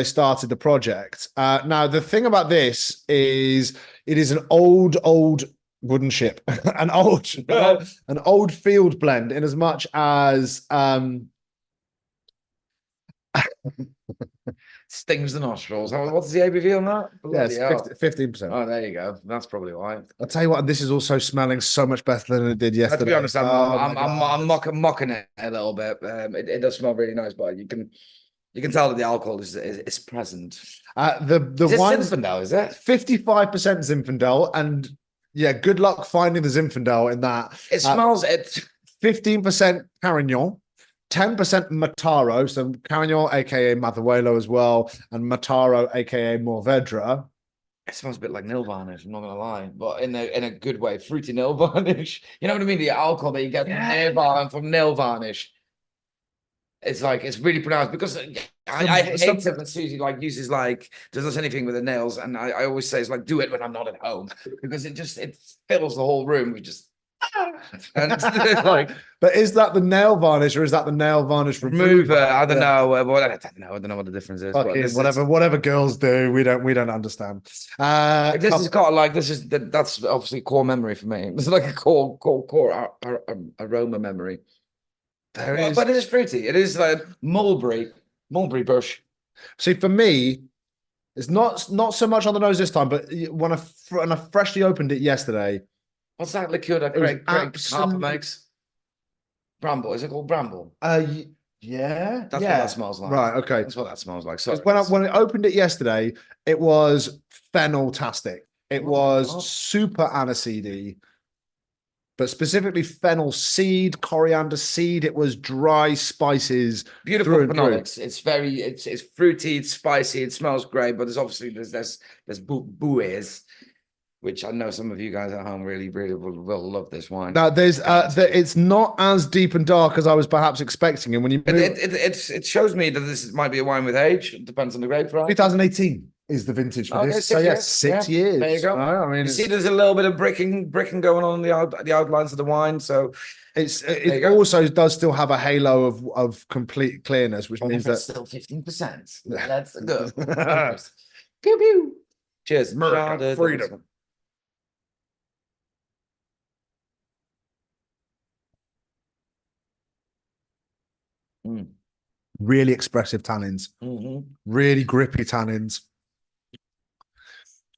A: started the project. Now the thing about this is it is an old wooden ship, an old field blend, in as much as
B: Stings the nostrils. What's the ABV on that?
A: Yes, 15%.
B: Oh, there you go. That's probably why.
A: I'll tell you what, this is also smelling so much better than it did yesterday.
B: To be honest, I'm mocking it a little bit. It does smell really nice, but you can tell that the alcohol is present.
A: The wine
B: Zinfandel, is it?
A: 55% Zinfandel, and yeah, good luck finding the Zinfandel in that.
B: It smells it.
A: 15% Carignan, 10% Mataro, so Carignan, aka Mathuelo as well, and Mataro, aka Mourvedre.
B: It smells a bit like nail varnish, I'm not gonna lie, but in a good way, fruity nail varnish. You know what I mean? The alcohol that you get from nail varnish. It's like it's really pronounced because I hate it when Susie like uses does anything with the nails, and I always say it's like do it when I'm not at home because it fills the whole room with just and like.
A: But is that the nail varnish or is that the nail varnish remover?
B: I don't know. I don't know what the difference is.
A: Whatever girls do, we don't understand.
B: That's obviously core memory for me. It's like a core aroma memory. But it is fruity. It is like mulberry bush.
A: See, for me, it's not so much on the nose this time, but when I freshly opened it yesterday.
B: What's that liqueur that Craig Harper makes? Bramble. Is it called Bramble?
A: Yeah.
B: That's what that smells like.
A: Right, okay.
B: That's what that smells like. So
A: when I opened it yesterday, it was fennel-tastic. It was super aniseedy, but specifically fennel seed, coriander seed. It was dry spices.
B: Beautiful phenolics. It's fruity, it's spicy, it smells great, but there's buoys, which I know some of you guys at home really will love this wine.
A: Now it's not as deep and dark as I was perhaps expecting. And when you
B: it shows me that this might be a wine with age. It depends on the grape, right?
A: 2018 is the vintage for this. 6 years.
B: There you go.
A: I mean,
B: you see, there's a little bit of bricking going on in the outlines of the wine. So
A: it also does still have a halo of complete clearness, which means that
B: still 15%. That's good. Pew pew. Cheers.
A: America, freedom. Really expressive tannins, really grippy tannins,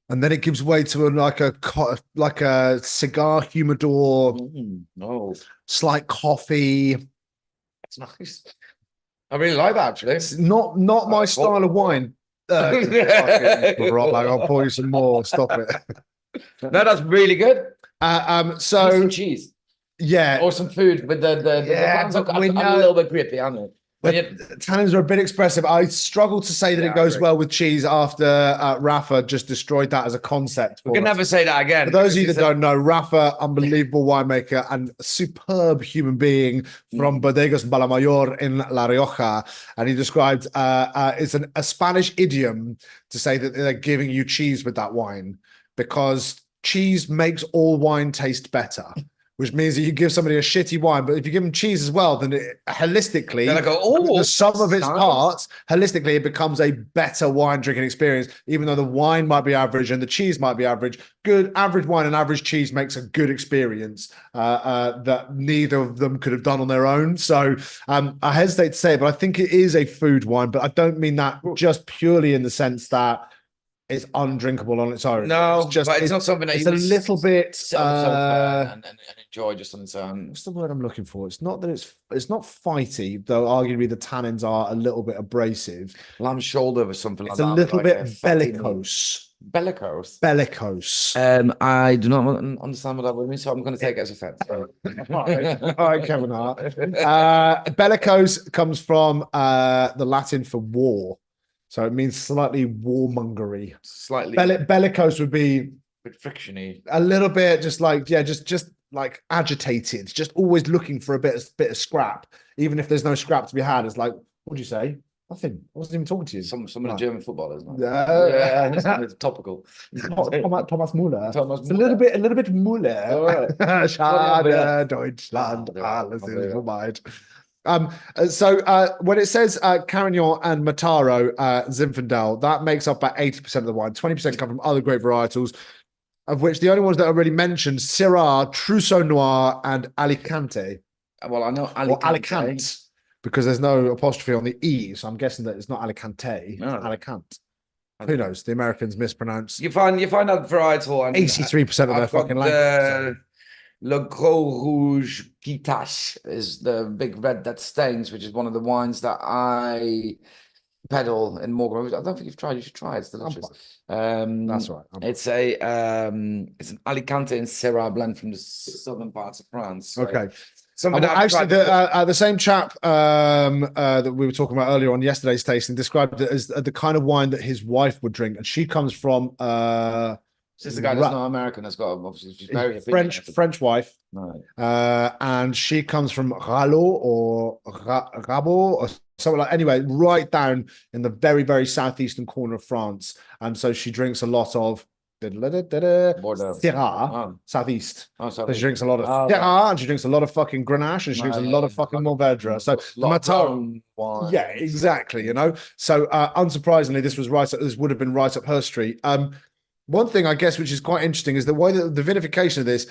A: and then it gives way to like a cigar humidor, slight coffee.
B: That's nice. I really like that actually.
A: It's not my style of wine. I'll pour you some more. Stop it.
B: No, that's really good.
A: So
B: some cheese.
A: Yeah,
B: or some food with the a little bit grippy, aren't they?
A: Tannins are a bit expressive. I struggle to say that it goes well with cheese after Rafa just destroyed that as a concept.
B: We can never say that again.
A: For those of you that don't know, Rafa, unbelievable winemaker and superb human being from Bodegas Balamayor in La Rioja. And he described it's a Spanish idiom to say that they're giving you cheese with that wine because cheese makes all wine taste better. Which means that you give somebody a shitty wine, but if you give them cheese as well, then holistically, the sum of its parts, holistically, it becomes a better wine drinking experience, even though the wine might be average and the cheese might be average. Good average wine and average cheese makes a good experience that neither of them could have done on their own. So I hesitate to say it, but I think it is a food wine, but I don't mean that just purely in the sense that it's undrinkable on its own.
B: No, it's not something that
A: it's a little bit
B: and enjoy just on its own.
A: What's the word I'm looking for? It's not that it's not fighty, though arguably the tannins are a little bit abrasive.
B: Lamb shoulder or something like
A: that. It's a little bit bellicose.
B: Bellicose. I do not understand what that would mean, so I'm going to take it as a fact.
A: All right, Kevin Hart. Bellicose comes from the Latin for war. So it means slightly warmongery.
B: Slightly.
A: Bellicose would be
B: a bit frictiony.
A: A little bit just like, just like agitated, just always looking for a bit of scrap. Even if there's no scrap to be had, it's like, what'd you say? Nothing. I wasn't even talking to you.
B: Some of the German footballers. It's topical.
A: Thomas Müller. It's a little bit Müller. Schade, Deutschland, alles ist vorbei. So when it says Carignan and Mataro Zinfandel, that makes up about 80% of the wine. 20% come from other grape varietals, of which the only ones that are already mentioned, Syrah, Trousseau Noir, and Alicante.
B: Well, I know
A: Alicante. because there's no apostrophe on the E. So I'm guessing that it's not Alicante,
B: No.
A: it's Alicante. Who knows? The Americans mispronounce.
B: You find that varietal, and
A: 83% of their fucking language.
B: Le Gros Rouge Guitache is the big red that stains, which is one of the wines that I pedal in Morgan. I don't think you've tried. You should try it. It's delicious.
A: That's right.
B: It's an Alicante and Syrah blend from the southern parts of France. So
A: okay.
B: Actually,
A: the same chap that we were talking about earlier on yesterday's tasting described it as the kind of wine that his wife would drink, and she comes from
B: this is the guy that's not American. That's got obviously she's very
A: French wife,
B: right.
A: And she comes from Ralo or Rabo or something like. Anyway, right down in the very, very southeastern corner of France, and so she drinks a lot of Syrah, southeast. So she drinks a lot of Syrah, and she drinks a lot of fucking Grenache, and she drinks a lot of fucking Mourvedre. So the Mataro, yeah, exactly. You know, so unsurprisingly, this would have been right up her street. One thing I guess which is quite interesting is the way that the vinification of this.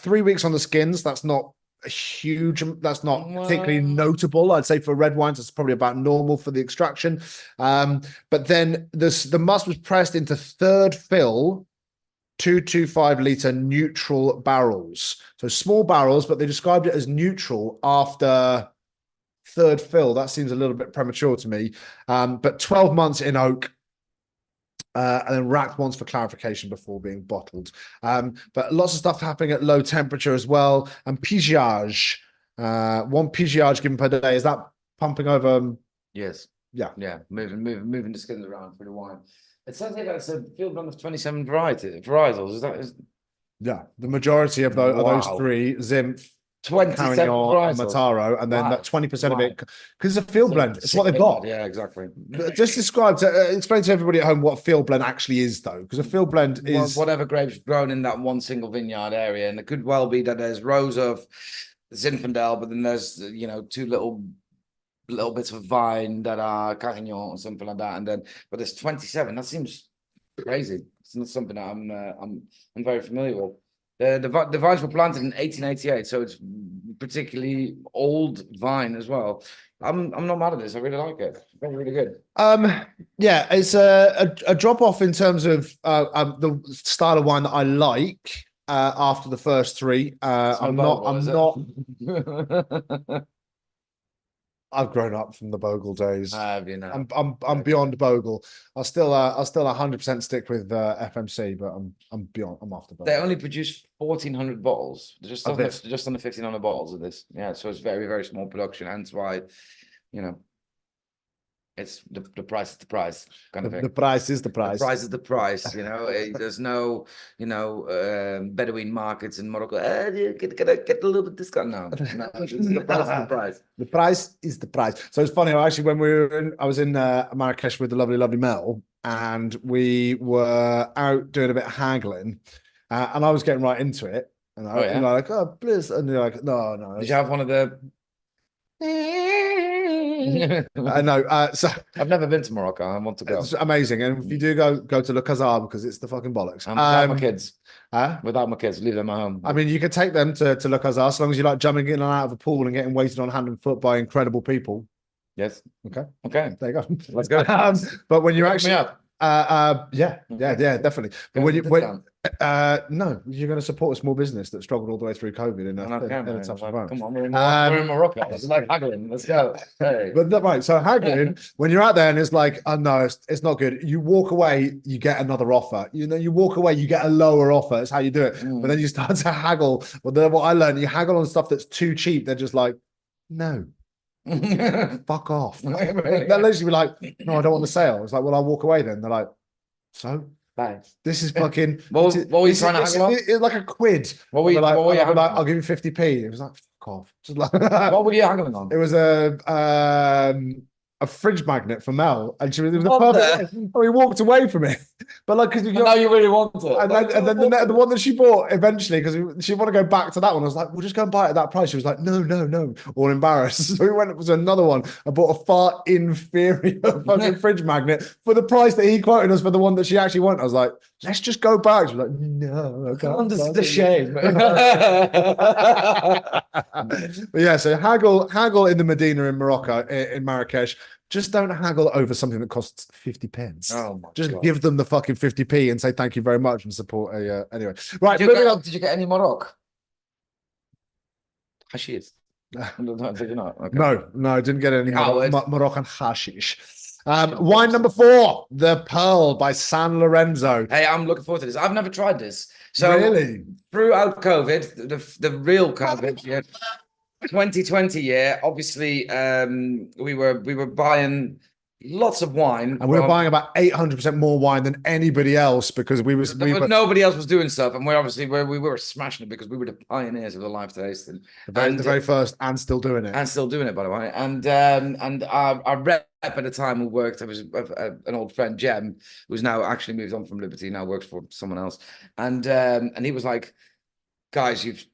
A: 3 weeks on the skins. That's not a huge. That's not particularly notable. I'd say for red wines, it's probably about normal for the extraction. But then the must was pressed into third fill, 225-liter neutral barrels. So small barrels, but they described it as neutral after third fill. That seems a little bit premature to me. But 12 months in oak. And then racked once for clarification before being bottled. But lots of stuff happening at low temperature as well. And pigeage, 1 pigeage given per day. Is that pumping over?
B: Yes.
A: Yeah.
B: Moving the skins around for the wine. It sounds like that's a field blend of 27 varietals.
A: Yeah, the majority of those three, Zinf,
B: 27
A: Carignan, Mataro, and then that 20% of it, because it's a field blend. It's what they've got.
B: Yeah, exactly.
A: Just explain to everybody at home what a field blend actually is, though, because a field blend is
B: whatever grapes grown in that one single vineyard area, and it could well be that there's rows of Zinfandel, but then there's two little bits of vine that are Carignan or something like that, but there's 27. That seems crazy. It's not something that I'm very familiar with. The vines were planted in 1888, so it's particularly old vine as well. I'm not mad at this. I really like it. It's really good.
A: Yeah, it's a drop off in terms of the style of wine that I like after the first three. I'm not. I've grown up from the Bogle days.
B: Have you now?
A: I'm beyond Bogle. I'll still 100% stick with FMC, but I'm beyond. I'm after Bogle.
B: They only produce 1,400 bottles, just under 1,500 bottles of this. Yeah, so it's very, very small production, hence why, it's the price is the price kind of thing.
A: The price is the price.
B: The price is the price. There's no Bedouin markets in Morocco. Get a little bit discount now. No, the price is the price.
A: The price is the price. So it's funny. Actually, when I was in Marrakesh with the lovely Mel, and we were out doing a bit of haggling, and I was getting right into it. And I was like, oh, please, and you're like, no.
B: Did you have one of the?
A: I know. So
B: I've never been to Morocco. I want to go.
A: It's amazing, and if you do go to Le Khazar, because it's the fucking bollocks.
B: Without my kids. Without my kids, leave them at home.
A: I mean, you could take them to Le Khazar as long as you like jumping in and out of a pool and getting weighted on hand and foot by incredible people.
B: Yes.
A: Okay.
B: There
A: you go.
B: Let's go.
A: But when you're actually yeah, definitely. But no, you're going to support a small business that struggled all the way through COVID in a tough environment.
B: Come on, we're in Morocco. It's like haggling. Let's go. Hey.
A: But right, so haggling, when you're out there and it's like, oh no, it's not good. You walk away, you get another offer. You walk away, you get a lower offer. That's how you do it. But then you start to haggle. Well, then what I learned, you haggle on stuff that's too cheap. They're just like, no. Fuck off. They'll literally be like, no, I don't want the sale. It's like, well, I'll walk away then. They're like, so
B: thanks.
A: This is fucking
B: what were you trying to haggle on?
A: It's like a quid.
B: What were you
A: I'll give you 50p. It was like, fuck off. Just like,
B: what were you haggling on?
A: It was a fridge magnet for Mel, and she was the perfect. Oh, he walked away from it, but like because
B: now you really want it,
A: and then the one that she bought eventually because she wanted to go back to that one. I was like, we'll just go and buy it at that price. She was like, no, all embarrassed. So we went to another one. I bought a far inferior fucking fridge magnet for the price that he quoted us for the one that she actually wanted. I was like, let's just go back. She was like, no, I can't.
B: This is the shame.
A: But yeah, so haggle in the Medina in Morocco, in Marrakesh. Just don't haggle over something that costs 50 pence.
B: Oh my
A: Just
B: God.
A: give them the fucking 50p and say thank you very much and support a anyway. Right,
B: moving on. Did you get any Morocco? Hashish. Did you not? Okay.
A: No, I didn't get any Moroccan hashish. Wine number 4, The Pearl by San Lorenzo.
B: Hey, I'm looking forward to this. I've never tried this. So
A: really,
B: throughout COVID, the real COVID, yeah, 2020 year, obviously, we were buying lots of wine,
A: and we were buying about 800% more wine than anybody else because
B: nobody else was doing stuff, and we were smashing it because we were the pioneers of the live tasting,
A: the very first, and still doing it,
B: by the way. And our rep at the time who worked, it was an old friend, Jem, who's now actually moved on from Liberty, now works for someone else, and he was like, guys, you've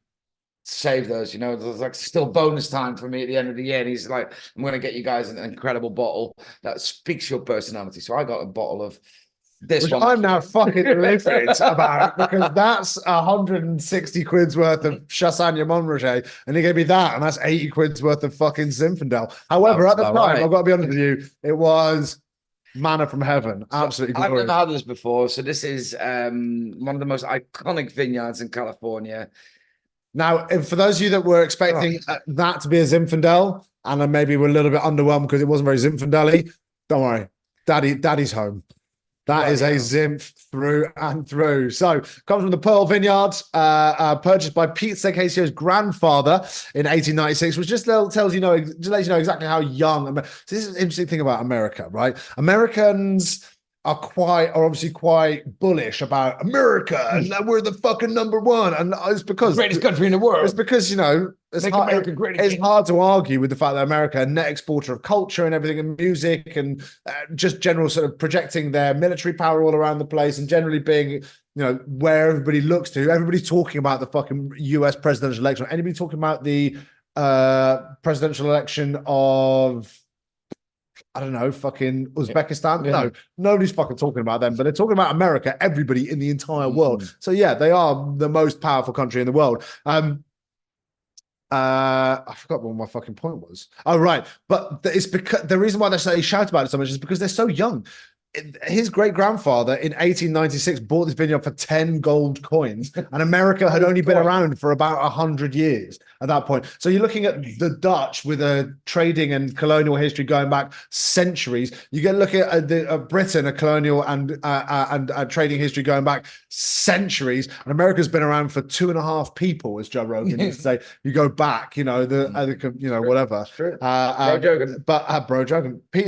B: save those, there's like still bonus time for me at the end of the year, and he's like, I'm going to get you guys an incredible bottle that speaks your personality. So I got a bottle of this, which one
A: I'm now fucking livid about, because that's 160 quid's worth of Chassagne Montrachet, and he gave me that, and that's 80 quid's worth of fucking Zinfandel. However, at the time, I've got to be honest with you, it was manna from heaven. Absolutely glorious.
B: I've never had this before. So this is one of the most iconic vineyards in California.
A: Now, for those of you that were expecting that to be a Zinfandel, and then maybe we're a little bit underwhelmed because it wasn't very Zinfandel-y, don't worry, Daddy's home. That is a Zinf through and through. So, comes from the Pearl Vineyard, purchased by Pete Secasio's grandfather in 1896, which just lets you know exactly how young. So this is an interesting thing about America, right? Americans are obviously quite bullish about America, and that we're the fucking number one, and it's because
B: greatest country in the world.
A: It's because it's hard to argue with the fact that America, a net exporter of culture and everything, and music, and just general sort of projecting their military power all around the place, and generally being where everybody looks to. Everybody's talking about the fucking U.S. presidential election. Anybody talking about the presidential election of, I don't know, fucking Uzbekistan? Yeah. No, nobody's fucking talking about them, but they're talking about America, everybody in the entire world. So yeah, they are the most powerful country in the world. I forgot what my fucking point was. Oh, right. But it's because the reason why they shout about it so much is because they're so young. His great-grandfather in 1896 bought this vineyard for 10 gold coins, and America had only been around for about 100 years at that point. So you're looking at the Dutch with a trading and colonial history going back centuries. You get look at Britain, a colonial and trading history going back centuries, and America's been around for 2.5 people, as Joe Rogan used to say. You go back, whatever. Bro Jogan. Pete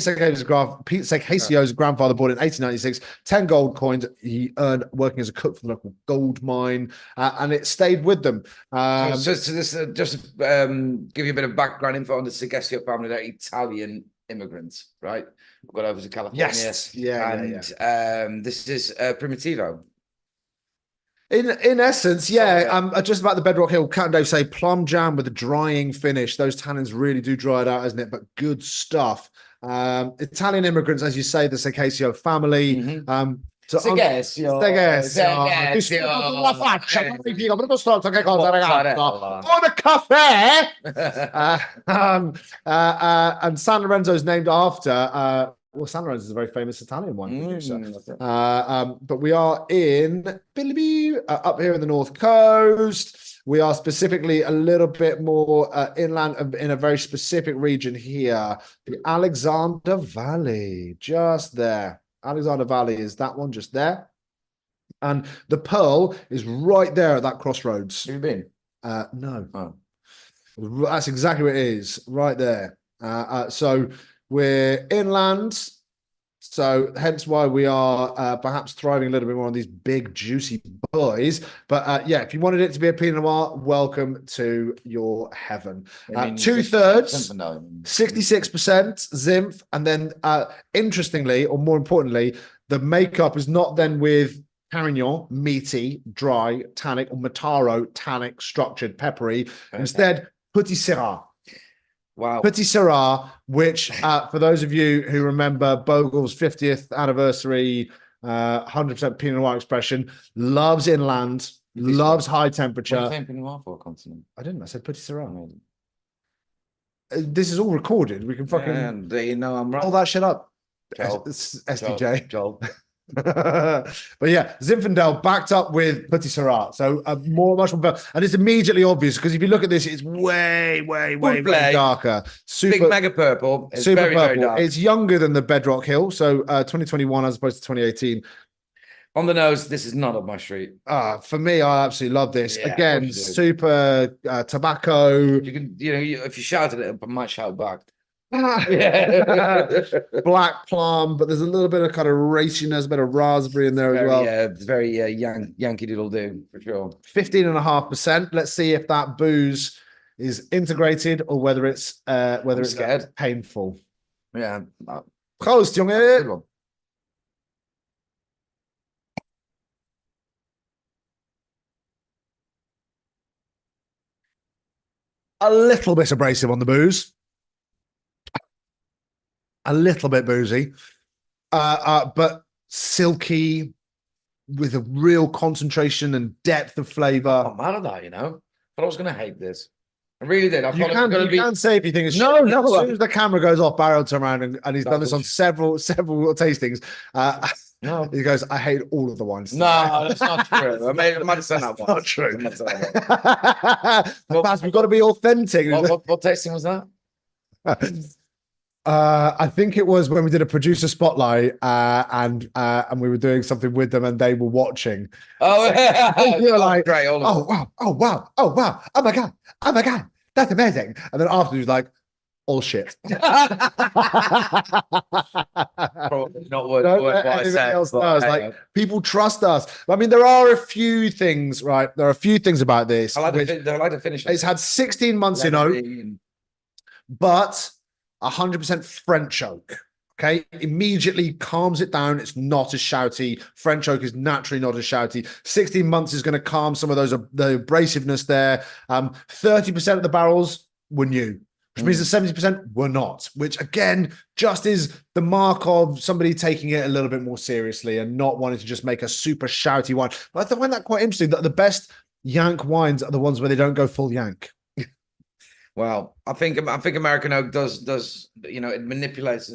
A: Secasio's grandfather bought in 1896, 10 gold coins he earned working as a cook for the local gold mine, and it stayed with them.
B: So this just give you a bit of background info on the Segasio family. They're Italian immigrants, right? We got over to California.
A: Yes,
B: this is Primitivo.
A: In essence, yeah. Just about the Bedrock Hill, Cat and Dave say plum jam with a drying finish. Those tannins really do dry it out, isn't it? But good stuff. Italian immigrants, as you say, the Segasio family.
B: Segasio.
A: La faccia, brutto stronzo, che cosa, ragazzo? Un caffè! And San Lorenzo is named after San Lorenzo is a very famous Italian wine producer. But we are in up here in the North Coast. We are specifically a little bit more inland in a very specific region here, the Alexander Valley, just there. Alexander Valley is that one just there. And the Pearl is right there at that crossroads.
B: Have you been?
A: No. Oh. That's exactly what it is, right there. So we're inland, So hence why we are perhaps thriving a little bit more on these big, juicy boys. But yeah, if you wanted it to be a Pinot Noir, welcome to your heaven. 2/3, 66% Zinf. And then interestingly, or more importantly, the makeup is not then with Carignan, meaty, dry, tannic, or Mataro, tannic, structured, peppery. Okay. Instead, Petit Syrah.
B: Wow.
A: Petit Syrah, which for those of you who remember Bogle's 50th anniversary, 100% Pinot Noir expression, loves inland, loves high temperature.
B: What are you saying Pinot Noir for, consonant?
A: I didn't. I said Petit Syrah. This is all recorded. We can fucking.
B: Yeah, you know I'm right.
A: Hold that shit up. SDJ. Joel. But yeah, Zinfandel backed up with Petit Syrah, so much more, and it's immediately obvious because if you look at this, it's way darker.
B: Big mega purple. It's super purple. Very dark.
A: It's younger than the Bedrock Hill, so 2021 as opposed to 2018.
B: On the nose, this is not up my street.
A: For me, I absolutely love this. Yeah, again, super tobacco.
B: You can, if you shouted it, I might shout back.
A: Black plum, but there's a little bit of kind of raciness, a bit of raspberry in there as well.
B: Yeah, it's very Yankee Doodle do for sure.
A: 15.5%. Let's see if that booze is integrated or whether it's painful.
B: Yeah.
A: Prost, jongen. Good one. A little bit abrasive on the booze. A little bit boozy, but silky with a real concentration and depth of flavor.
B: I'm mad at that, but I was going to hate this. I really did. I
A: thought you can't say if you think it's no. As soon as the camera goes off, Barry will turn around and he's done this on several tastings. No. He goes, I hate all of the wines.
B: No, that's not true. I might have said that once.
A: Not true. We've got to be authentic.
B: What tasting was that?
A: I think it was when we did a producer spotlight and we were doing something with them and they were watching.
B: Oh, yeah.
A: You were like, great, oh wow, oh my god, that's amazing. And then after he was like, all shit.
B: Probably not what I said.
A: Like, people trust us. I mean, there are a few things, right? There are a few things about this.
B: I like to finish it.
A: It's had 16 months in oak, but 100% French oak. Okay, immediately calms it down. It's not as shouty. French oak is naturally not as shouty. 16 months is going to calm some of those the abrasiveness there. 30% of the barrels were new, which means that 70% were not, which again just is the mark of somebody taking it a little bit more seriously and not wanting to just make a super shouty wine. But I find that quite interesting that the best Yank wines are the ones where they don't go full Yank.
B: Well, I think American oak does it manipulates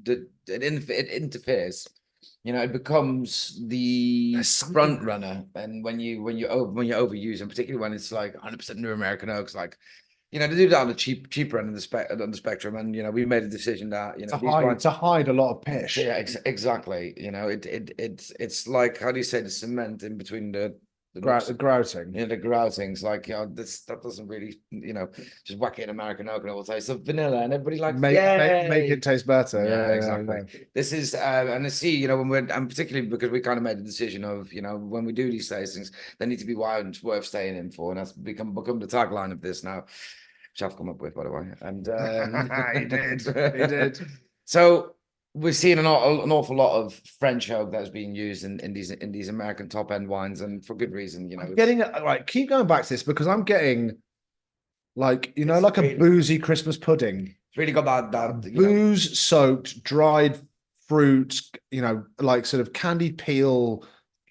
B: it interferes. It becomes the front runner, and when you overuse, and particularly when it's like 100% new American oaks, like they do that on the cheaper end of the spectrum, and we made a decision that
A: to hide a lot of pish.
B: Yeah, exactly. It's like, how do you say, the cement in between the
A: grouting.
B: Yeah, the grouting's like, that doesn't really, just whack it in American oak and it will taste of vanilla, and everybody like
A: make it taste better.
B: Yeah, exactly. Yeah. This is and I see, and particularly because we kind of made the decision of, when we do these tastings, they need to be wines worth staying in for, and that's become the tagline of this now, which I've come up with, by the way. And
A: he did.
B: So we're seeing an awful lot of French oak that's being used in these American top end wines, and for good reason.
A: I'm getting like, keep going back to this because I'm getting like like a boozy Christmas pudding.
B: It's really got that
A: booze soaked dried fruit, like sort of candied peel.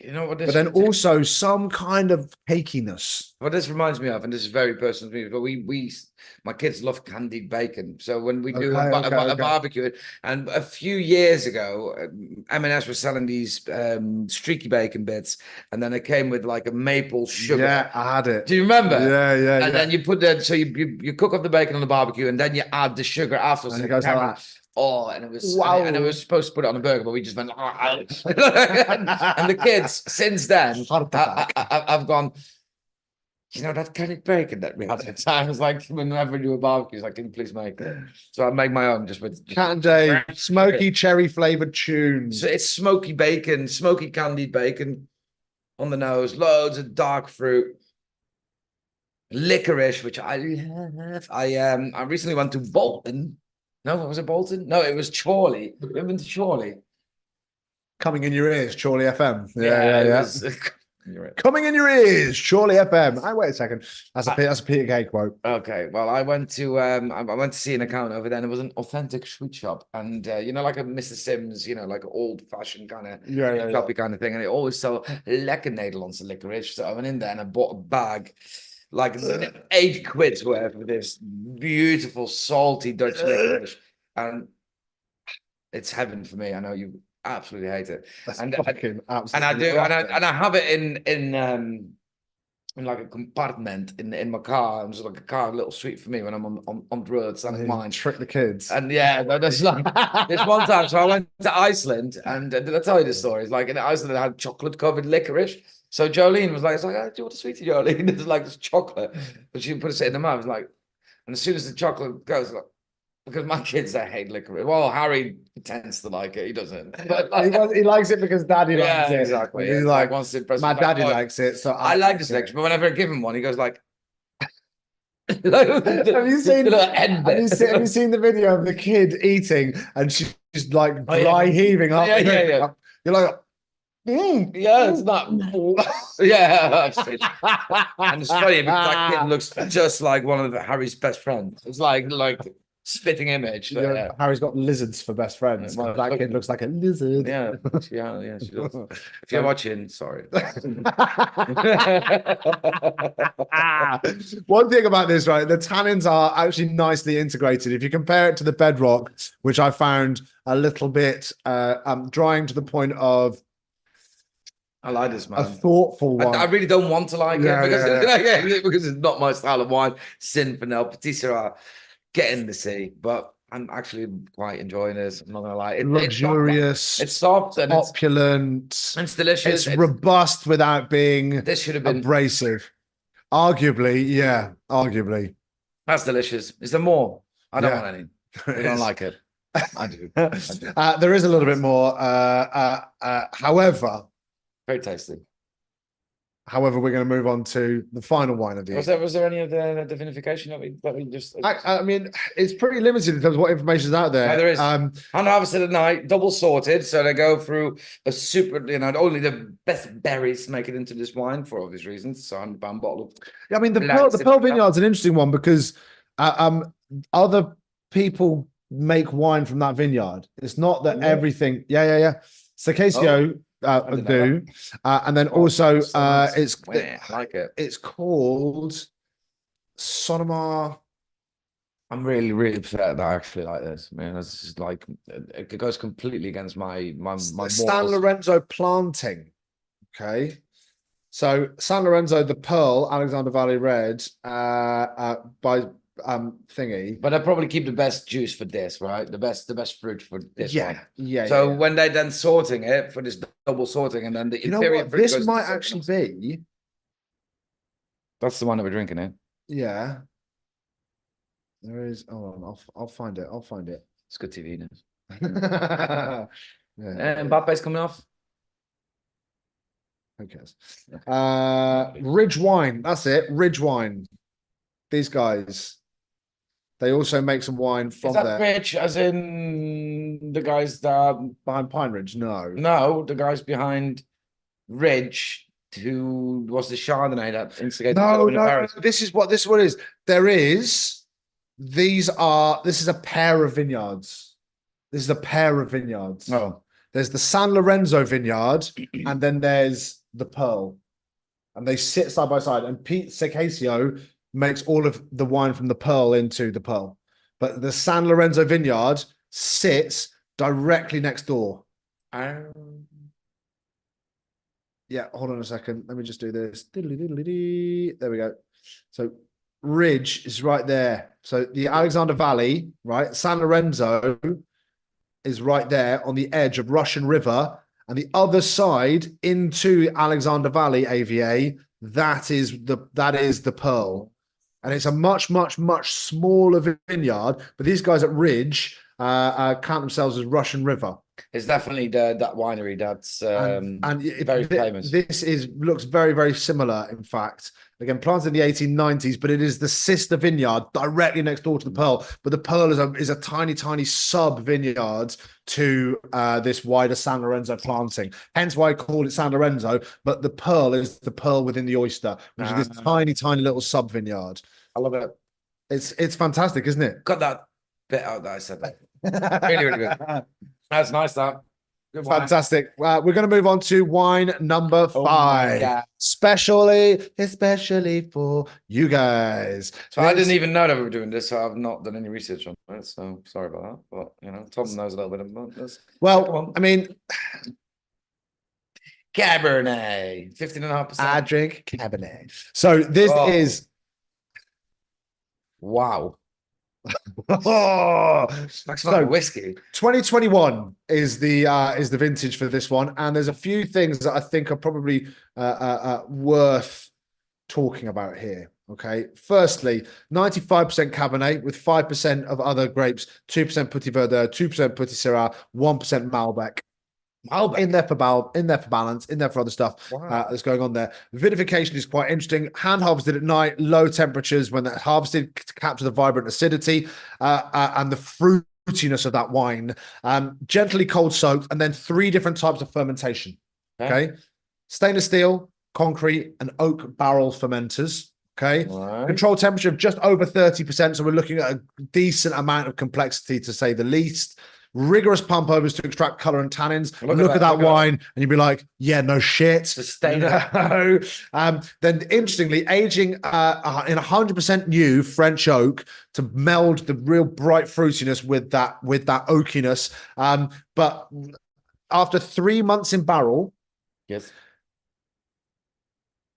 A: But then also some kind of cakiness.
B: What this reminds me of, and this is very personal to me, but my kids love candied bacon. So when we do a barbecue, and a few years ago, M&S was selling these streaky bacon bits, and then it came with like a maple sugar.
A: Yeah, I had it.
B: Do you remember?
A: Yeah.
B: And then you put so you cook up the bacon on the barbecue, and then you add the sugar afterwards.
A: And it goes like that.
B: Oh, and it was wow. And it was supposed to put it on a burger, but we just went. And the kids since then, I've gone. you know, that candied bacon that we had at the time. It's like, whenever we do a barbecue, it's like, can you please make it? So I make my own just with
A: Candy, smoky cherry flavored tunes.
B: So it's smoky bacon, smoky candied bacon on the nose, loads of dark fruit, licorice, which I love. I recently went to Bolton. No, was it Bolton? No, it was Chorley. We went to Chorley.
A: Coming in your ears, Chorley FM.
B: Yeah.
A: Coming in your ears, Chorley FM. Wait a second. That's a Peter Kay quote.
B: Okay, well, I went to see an account over there, and it was an authentic sweet shop, and you know, like a Mr. Sims, you know, like old fashioned kind of shoppy kind of thing, and they always sell lekker Nederlandse licorice. So I went in there and I bought a bag, like £8 worth of this beautiful salty Dutch licorice, and it's heaven for me. I know you absolutely hate it.
A: And
B: I have it in like a compartment in my car. It's like a car, a little sweet for me when I'm on the road. So mine.
A: Trick the kids.
B: And yeah, that's like this one time. So I went to Iceland, and did I tell you this story? It's like in Iceland, I had chocolate covered licorice. So Jolene was like, oh, do you want a sweetie, Jolene? It's like this chocolate, but she put it in the mouth. It's like, and as soon as the chocolate goes, like, because my kids, they hate licorice. Well, Harry tends to like it. He doesn't. But like,
A: he likes it because daddy likes it.
B: Exactly.
A: He's like, wants
B: to impress
A: my daddy likes it. So
B: I like this licorice, but whenever I give him one, he goes like,
A: have you seen the video of the kid eating and she's like dry heaving up?
B: Yeah.
A: You're like,
B: yeah, it's not. Yeah, and it's funny because that kid looks just like one of Harry's best friends. It's like spitting image. So, yeah.
A: Harry's got lizards for best friends. Well, that kid looks like a lizard.
B: Yeah, she does. If you're watching, sorry.
A: One thing about this, right? The tannins are actually nicely integrated. If you compare it to the bedrock, which I found a little bit drying to the point of.
B: I like this, man.
A: A thoughtful one.
B: I really don't want to like it because it's not my style of wine. Zinfandel, Petit Syrah, get in the sea. But I'm actually quite enjoying this. I'm not gonna lie.
A: Luxurious.
B: It's soft and
A: opulent.
B: It's delicious.
A: It's robust without being
B: this should have been
A: abrasive. Arguably, yeah. Arguably.
B: That's delicious. Is there more? I don't want any. I don't like it. I do.
A: There is a little bit more. However.
B: Very tasty.
A: However, we're going to move on to the final wine of the
B: year. Was there any of the vinification that we just?
A: I mean, it's pretty limited in terms of what information is out there.
B: No, there is. Unharvested at night, double sorted, so they go through a super. You know, only the best berries make it into this wine for obvious reasons. So £100 bottle.
A: I mean, the Pearl Vineyard's an interesting one because other people make wine from that vineyard. It's not that everything. Yeah. Circasio. And then also it's
B: I like it.
A: It's called Sonoma.
B: I'm really upset that I actually like this. I mean, it's just like it goes completely against my
A: San Lorenzo planting. Okay, so San Lorenzo, the Pearl, Alexander Valley Red, by thingy,
B: but I probably keep the best juice for this, right? The best fruit for this one.
A: Yeah.
B: So when they then sorting it for this double sorting, and then the inferior fruit
A: this might actually be.
B: That's the one that we're drinking in.
A: Yeah. There is. Hold on, I'll find it.
B: It's good TV news.
A: Yeah.
B: And Mbappe's coming off.
A: Who cares? Ridge Wine. That's it. Ridge Wine. These guys. They also make some wine from there.
B: Ridge, as in the guys that
A: behind Pine Ridge?
B: No, the guys behind Ridge, who was the Chardonnay that instigated.
A: No. This is what it is. This is a pair of vineyards.
B: Oh,
A: there's the San Lorenzo vineyard, and then there's the Pearl, and they sit side by side. And Pete Circasio makes all of the wine from the Pearl into the Pearl. But the San Lorenzo vineyard sits directly next door. Yeah, hold on a second. Let me just do this. There we go. So Ridge is right there. So the Alexander Valley, right? San Lorenzo is right there on the edge of Russian River. And the other side into Alexander Valley, AVA, that is the Pearl. And it's a much, much, much smaller vineyard. But these guys at Ridge count themselves as Russian River.
B: It's definitely that winery that's very famous.
A: This looks very, very similar, in fact. Again, planted in the 1890s, but it is the sister vineyard directly next door to the Pearl. But the Pearl is a tiny, tiny sub vineyard to this wider San Lorenzo planting. Hence why I call it San Lorenzo. But the Pearl is the pearl within the oyster, which is this tiny, tiny little sub vineyard.
B: I love it.
A: It's fantastic, isn't it?
B: Got that bit out that I said that. Really, really good. That's nice, that.
A: Fantastic. We're going to move on to wine number 5. Especially for you guys.
B: So I didn't even know that we were doing this, so I've not done any research on it. So sorry about that. But you know, Tom knows a little bit about this.
A: Well, I mean,
B: Cabernet, 15.5%.
A: I drink Cabernet. So this is
B: wow.
A: So
B: whiskey.
A: 2021 is the vintage for this one, and there's a few things that I think are probably worth talking about here. Okay, firstly, 95% Cabernet with 5% of other grapes, 2% Petit Verdot, 2% Petit Syrah, 1% Malbec. In there for balance, in there for other stuff that's going on there. Vinification is quite interesting. Hand harvested at night, low temperatures when they're harvested to capture the vibrant acidity and the fruitiness of that wine. Gently cold soaked, and then 3 different types of fermentation. Okay, stainless steel, concrete, and oak barrel fermenters. Okay, control temperature of just over 30%. So we're looking at a decent amount of complexity, to say the least. Rigorous pump overs to extract color and tannins. Look at that wine, and you'd be like, yeah, no shit.
B: Sustainable.
A: Then interestingly, aging in 100% new French oak to meld the real bright fruitiness with that oakiness. But after 3 months in barrel,
B: yes,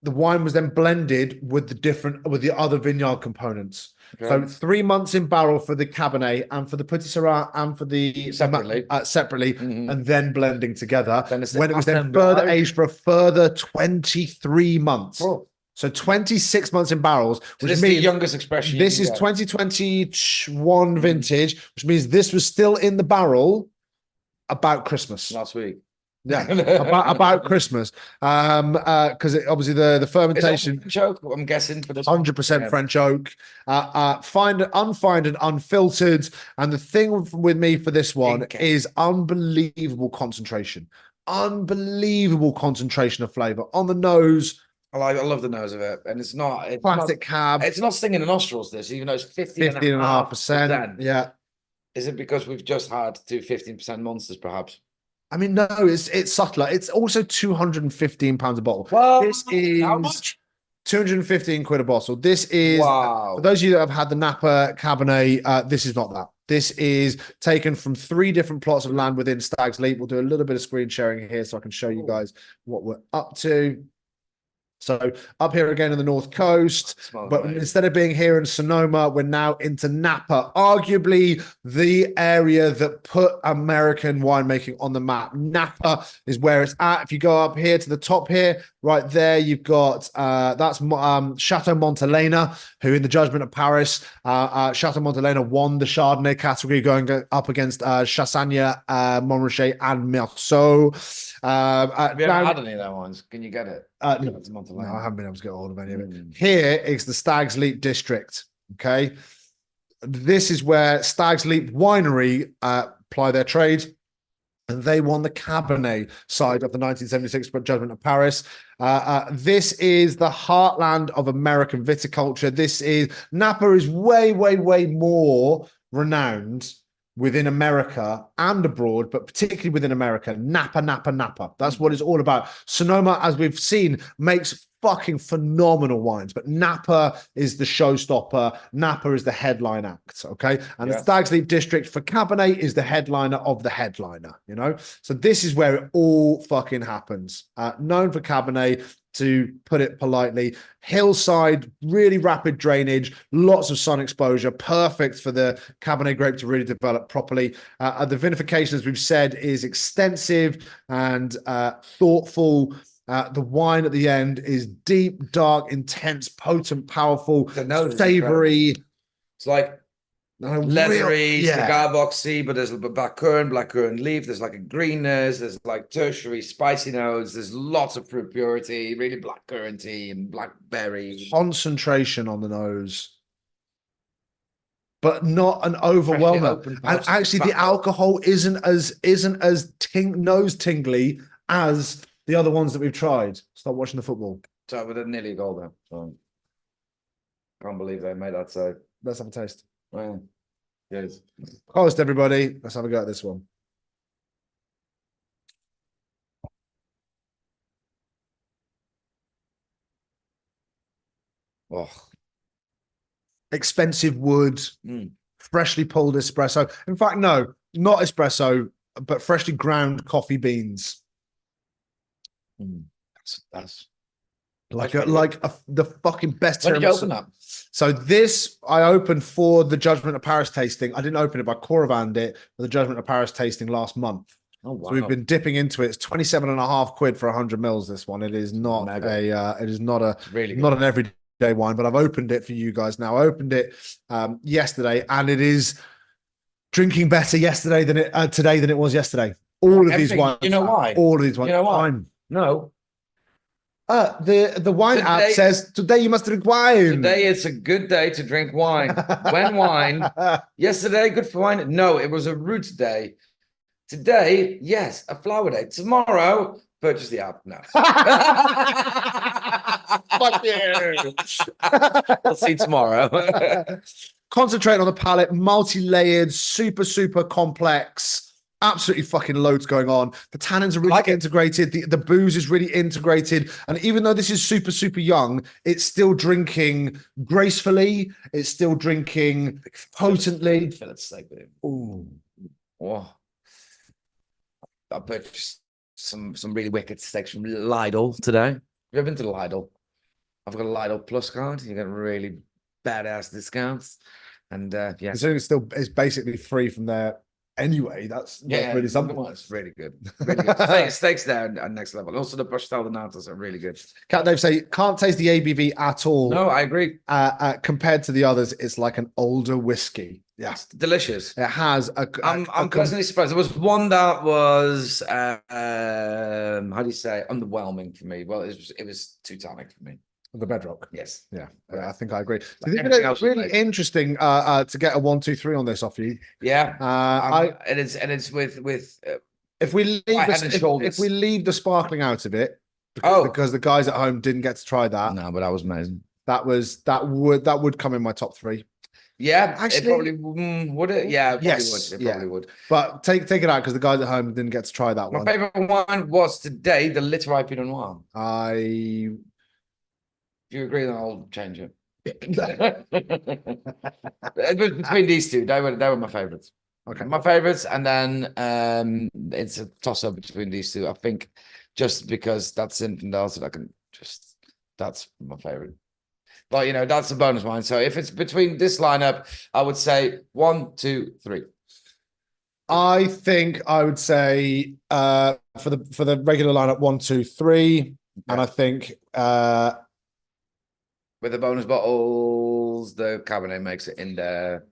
A: the wine was then blended with the other vineyard components. Okay. So 3 months in barrel for the Cabernet and for the Petit Syrah and for the separately, and then blending together. When it was then further aged for a further 23 months. Oh. So 26 months in barrels, which means
B: the youngest expression.
A: This is 2021 vintage, which means this was still in the barrel about Christmas
B: last week.
A: Yeah, about Christmas, because obviously the fermentation.
B: French oak, I'm guessing, for this
A: 100% French oak, unfined and unfiltered. And the thing with me for this one is unbelievable concentration, of flavor on the nose.
B: I love the nose of it, and it's
A: classic cab.
B: It's not stinging the nostrils, this, even though it's
A: 15.5%. Yeah.
B: Is it because we've just had 2 15% monsters, perhaps?
A: I mean, no, it's subtler. It's also £215 a bottle.
B: Well,
A: this is
B: how much?
A: 215 quid a bottle. This is, for those of you that have had the Napa Cabernet, this is not that. This is taken from 3 different plots of land within Stag's Leap. We'll do a little bit of screen sharing here so I can show you guys what we're up to. So up here again in the North Coast, but instead of being here in Sonoma, we're now into Napa, arguably the area that put American winemaking on the map. Napa is where it's at. If you go up here to the top here, right there, you've got that's Chateau Montelena, who in the Judgment of Paris, Chateau Montelena won the Chardonnay category, going up against Chassagne, Montrachet, and Meursault.
B: Have you ever had any of that ones? Can you get it?
A: No, I haven't been able to get hold of any of it. Here is the Stag's Leap district. Okay, this is where Stag's Leap Winery ply their trade, and they won the Cabernet side of the 1976 Judgment of Paris. This is the heartland of American viticulture. Napa is way, way, way more renowned within America and abroad, but particularly within America. Napa. That's what it's all about. Sonoma, as we've seen, makes fucking phenomenal wines, but Napa is the showstopper. Napa is the headline act, okay? And the Stag's Leap District for Cabernet is the headliner of the headliner, you know? So this is where it all fucking happens. Known for Cabernet, to put it politely, hillside, really rapid drainage, lots of sun exposure, perfect for the Cabernet grape to really develop properly. The vinification, as we've said, is extensive and thoughtful. The wine at the end is deep, dark, intense, potent, powerful, savory.
B: It's like leathery, cigar boxy, but there's a blackcurrant leaf. There's like a greenness. There's like tertiary spicy notes. There's lots of fruit purity, really blackcurranty and blackberry.
A: Concentration on the nose, but not an overwhelmer. And actually, the alcohol isn't as nose tingly as the other ones that we've tried. Stop watching the football.
B: So with a nearly goal there. So, can't believe they made that so.
A: Let's have a taste.
B: Well, yes.
A: Prost, everybody. Let's have a go at this one.
B: Oh.
A: Expensive wood, freshly pulled espresso. In fact, no, not espresso, but freshly ground coffee beans.
B: That's
A: the fucking best.
B: When did you open up?
A: So this I opened for the Judgment of Paris tasting. I didn't open it, but I Coravanned it for the Judgment of Paris tasting last month.
B: Oh wow!
A: So we've been dipping into it. It's 27.5 quid for 100 mils. This one. It is not
B: really
A: not an everyday wine, but I've opened it for you guys now. I opened it yesterday, and it is drinking better today than it was yesterday. All of these wines.
B: You know why?
A: All of these wines.
B: You know why? No.
A: The wine app says today you must drink wine.
B: Today it's a good day to drink wine. When wine? Yesterday, good for wine? No, it was a root day. Today, yes, a flower day. Tomorrow, purchase the app. No.
A: Fuck you.
B: We'll see tomorrow.
A: Concentrate on the palate, multi-layered, super, super complex. Absolutely fucking loads going on. The tannins are really integrated. The booze is really integrated. And even though this is super, super young, it's still drinking gracefully. It's still drinking potently.
B: Ooh. Oh. I purchased some really wicked steaks from Lidl today. Have you ever been to the Lidl? I've got a Lidl Plus card. You get really badass discounts. And yeah.
A: It's basically free from there. Anyway, that's really something.
B: It's really good. Really good. Steaks there at next level. Also, the brushed salvinatas are really good.
A: Cat Dave say can't taste the ABV at all.
B: No, I agree.
A: Compared to the others, it's like an older whiskey. Yeah,
B: it's delicious.
A: It has
B: I'm pleasantly surprised. There was one that was how do you say underwhelming for me. Well, it was too tonic for me.
A: The Bedrock.
B: Yes.
A: Yeah, I think I agree. So it's really interesting to get a 1, 2, 3 on this off you.
B: Yeah. And it's with
A: if we leave the sparkling out of it, because the guys at home didn't get to try that.
B: No, but that was amazing.
A: That would come in my top 3.
B: Yeah, actually, it probably would it? Yeah, it probably would.
A: But take it out because the guys at home didn't get to try that one.
B: My favorite wine was today the Literary Pinot Noir. If you agree, then I'll change it. Between these two, they were my favorites.
A: Okay,
B: my favorites, and then it's a toss-up between these two. I think just because that's Zinfandel, so that's my favorite. But that's a bonus wine. So if it's between this lineup, I would say 1, 2, 3.
A: I think I would say for the regular lineup 1, 2, 3, okay. And I think
B: with the bonus bottles, the Cabernet makes it in there.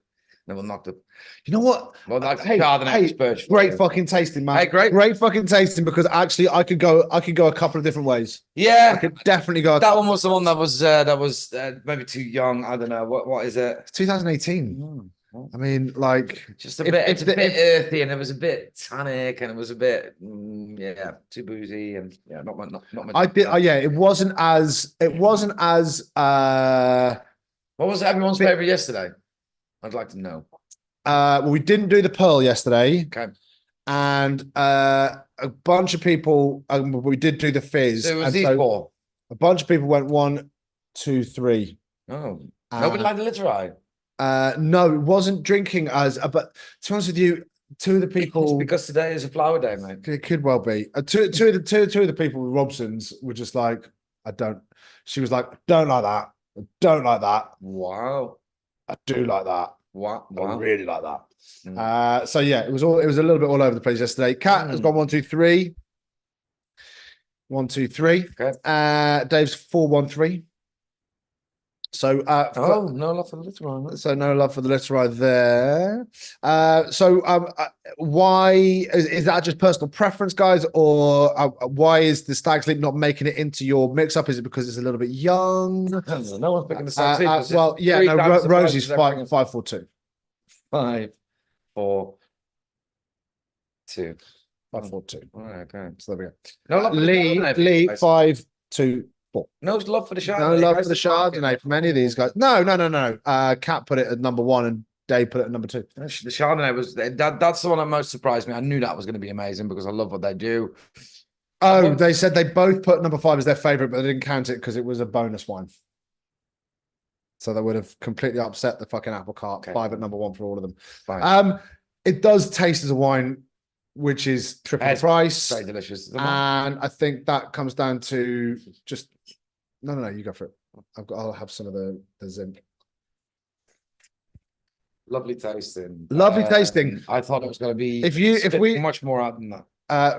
B: Then we'll knock the.
A: You know what?
B: Well, like Cabernet
A: great fucking tasting, man.
B: Hey,
A: great fucking tasting because actually I could go a couple of different ways.
B: Yeah,
A: I could definitely go.
B: That one was the one that was maybe too young. I don't know what is it?
A: It's 2018. I mean, like
B: just a bit. It's a bit earthy, and it was a bit tannic, and it was a bit too boozy, and not much.
A: It wasn't as.
B: What was everyone's favorite yesterday? I'd like to know.
A: Well, we didn't do the Pearl yesterday.
B: Okay.
A: And a bunch of people. We did do the Fizz.
B: So it was these 4.
A: A bunch of people went 1, 2, 3.
B: Oh, nobody liked the Literary.
A: No, it wasn't drinking as. But to be honest with you, 2 of the people.
B: It's because today is a flower day, mate.
A: It could well be. Two of the people with Robson's were just like, I don't. She was like, don't like that. I don't like that.
B: Wow.
A: I do like that.
B: Wow.
A: I really like that. So yeah, it was a little bit all over the place yesterday. Cat has gone 1, 2, 3. 1, 2, 3.
B: Okay.
A: Dave's 4-1-3. So
B: no love for the little
A: So no love for the little there. Why is that just personal preference, guys, or why is the Stag's Leap not making it into your mix-up? Is it because it's a little bit young?
B: No one's picking the Stag's Leap.
A: Well, yeah, no. Rosie's 5-4-2.
B: 5, 4, 2.
A: 5-4-2.
B: Okay.
A: So there we go.
B: No love for
A: Lee 5-2-4.
B: No love for the Chardonnay.
A: No love for the Chardonnay from any of these guys. No. Cat put it at number 1 and Dave put it at number 2.
B: The Chardonnay was that's the one that most surprised me. I knew that was going to be amazing because I love what they do.
A: Oh, they said they both put number 5 as their favorite, but they didn't count it because it was a bonus wine. So they would have completely upset the fucking apple cart. Okay. 5 at number 1 for all of them.
B: Fine.
A: It does taste as a wine, which is triple the price.
B: Very delicious.
A: And I think that comes down to just no, you go for it. I'll have some of the zinc.
B: Lovely tasting.
A: Lovely tasting.
B: I thought it was going to be
A: if we
B: much more out than that.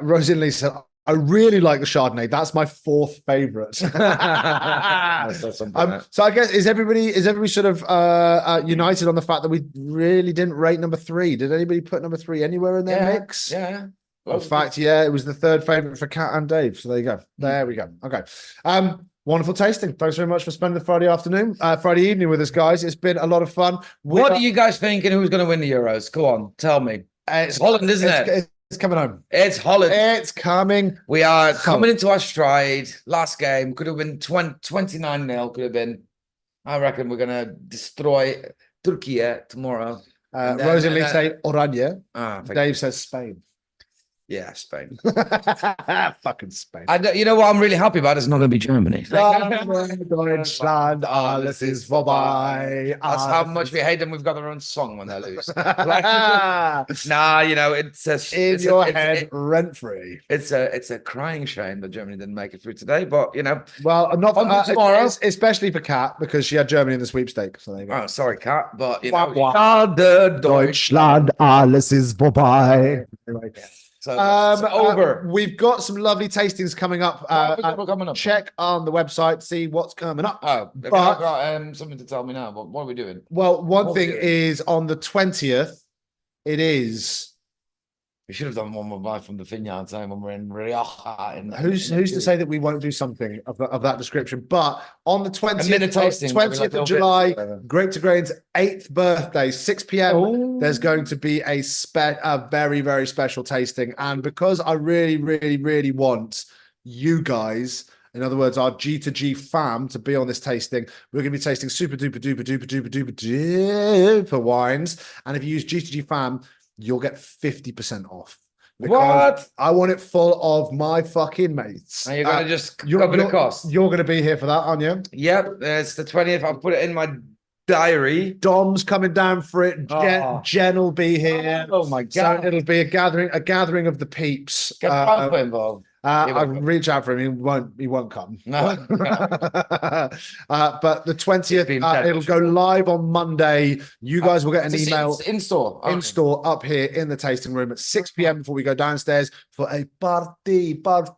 A: Rosie and Lee said, I really like the Chardonnay. That's my 4th favorite. So I guess is everybody sort of united on the fact that we really didn't rate number 3? Did anybody put number 3 anywhere in their mix?
B: Yeah.
A: In fact, it was the 3rd favorite for Kat and Dave. So there you go. There we go. Okay. Wonderful tasting. Thanks very much for spending the Friday evening with us, guys. It's been a lot of fun.
B: What are you guys thinking? Who's going to win the Euros? Go on, tell me. It's Holland, isn't it?
A: It's coming home.
B: It's Holland.
A: It's coming.
B: We are coming into our stride. Last game could have been 29-0. Could have been. I reckon we're going to destroy Turkey tomorrow.
A: Rosie and Lee say Oranje. Dave says Spain.
B: Yeah, Spain.
A: Fucking Spain.
B: You know what I'm really happy about? It's not going to be Germany.
A: Deutschland, alles ist vorbei.
B: That's how much we hate them. We've got their own song when they lose. Nah, it's
A: in your head, rent free.
B: It's a crying shame that Germany didn't make it through today. But
A: well, not
B: for tomorrow,
A: especially for Kat because she had Germany in the sweepstake. So there you go.
B: Oh, sorry, Kat, but
A: Deutschland, alles ist vorbei. Anyway.
B: So over.
A: We've got some lovely tastings coming up. Check on the website, see what's coming up.
B: Oh, but I've got something to tell me now. What are we doing?
A: Well, one thing is on the 20th, it is.
B: We should have done one more buy from the vineyard saying when we're in Rioja.
A: Who's to say that we won't do something of that description? But on the 20th of July, Grape to Grain's 8th birthday, 6 p.m. There's going to be a very, very special tasting. And because I really, really, really want you guys, in other words, our G2G fam, to be on this tasting, we're going to be tasting super duper duper duper duper duper duper wines. And if you use G2G fam, you'll get 50% off.
B: What?
A: I want it full of my fucking mates.
B: And you're going to just cover the cost.
A: You're going to be here for that, aren't you?
B: Yep. It's the 20th. I'll put it in my diary.
A: Dom's coming down for it. Jen will be here.
B: Oh my God.
A: So it'll be a gathering of the peeps.
B: Get Franco involved.
A: I'll reach out for him. He won't come. No. But the 20th, it'll go live on Monday. You guys will get an email
B: in store
A: up here in the tasting room at 6 p.m. before we go downstairs for a party. So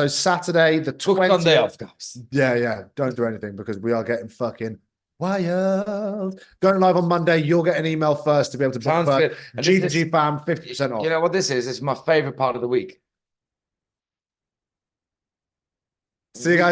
A: Saturday, the 20th.
B: Sunday off, guys.
A: Yeah. Don't do anything because we are getting fucking wild. Going live on Monday, you'll get an email first to be able to book G2G fam 50% off.
B: You know what this is? It's my favorite part of the week.
A: See you guys.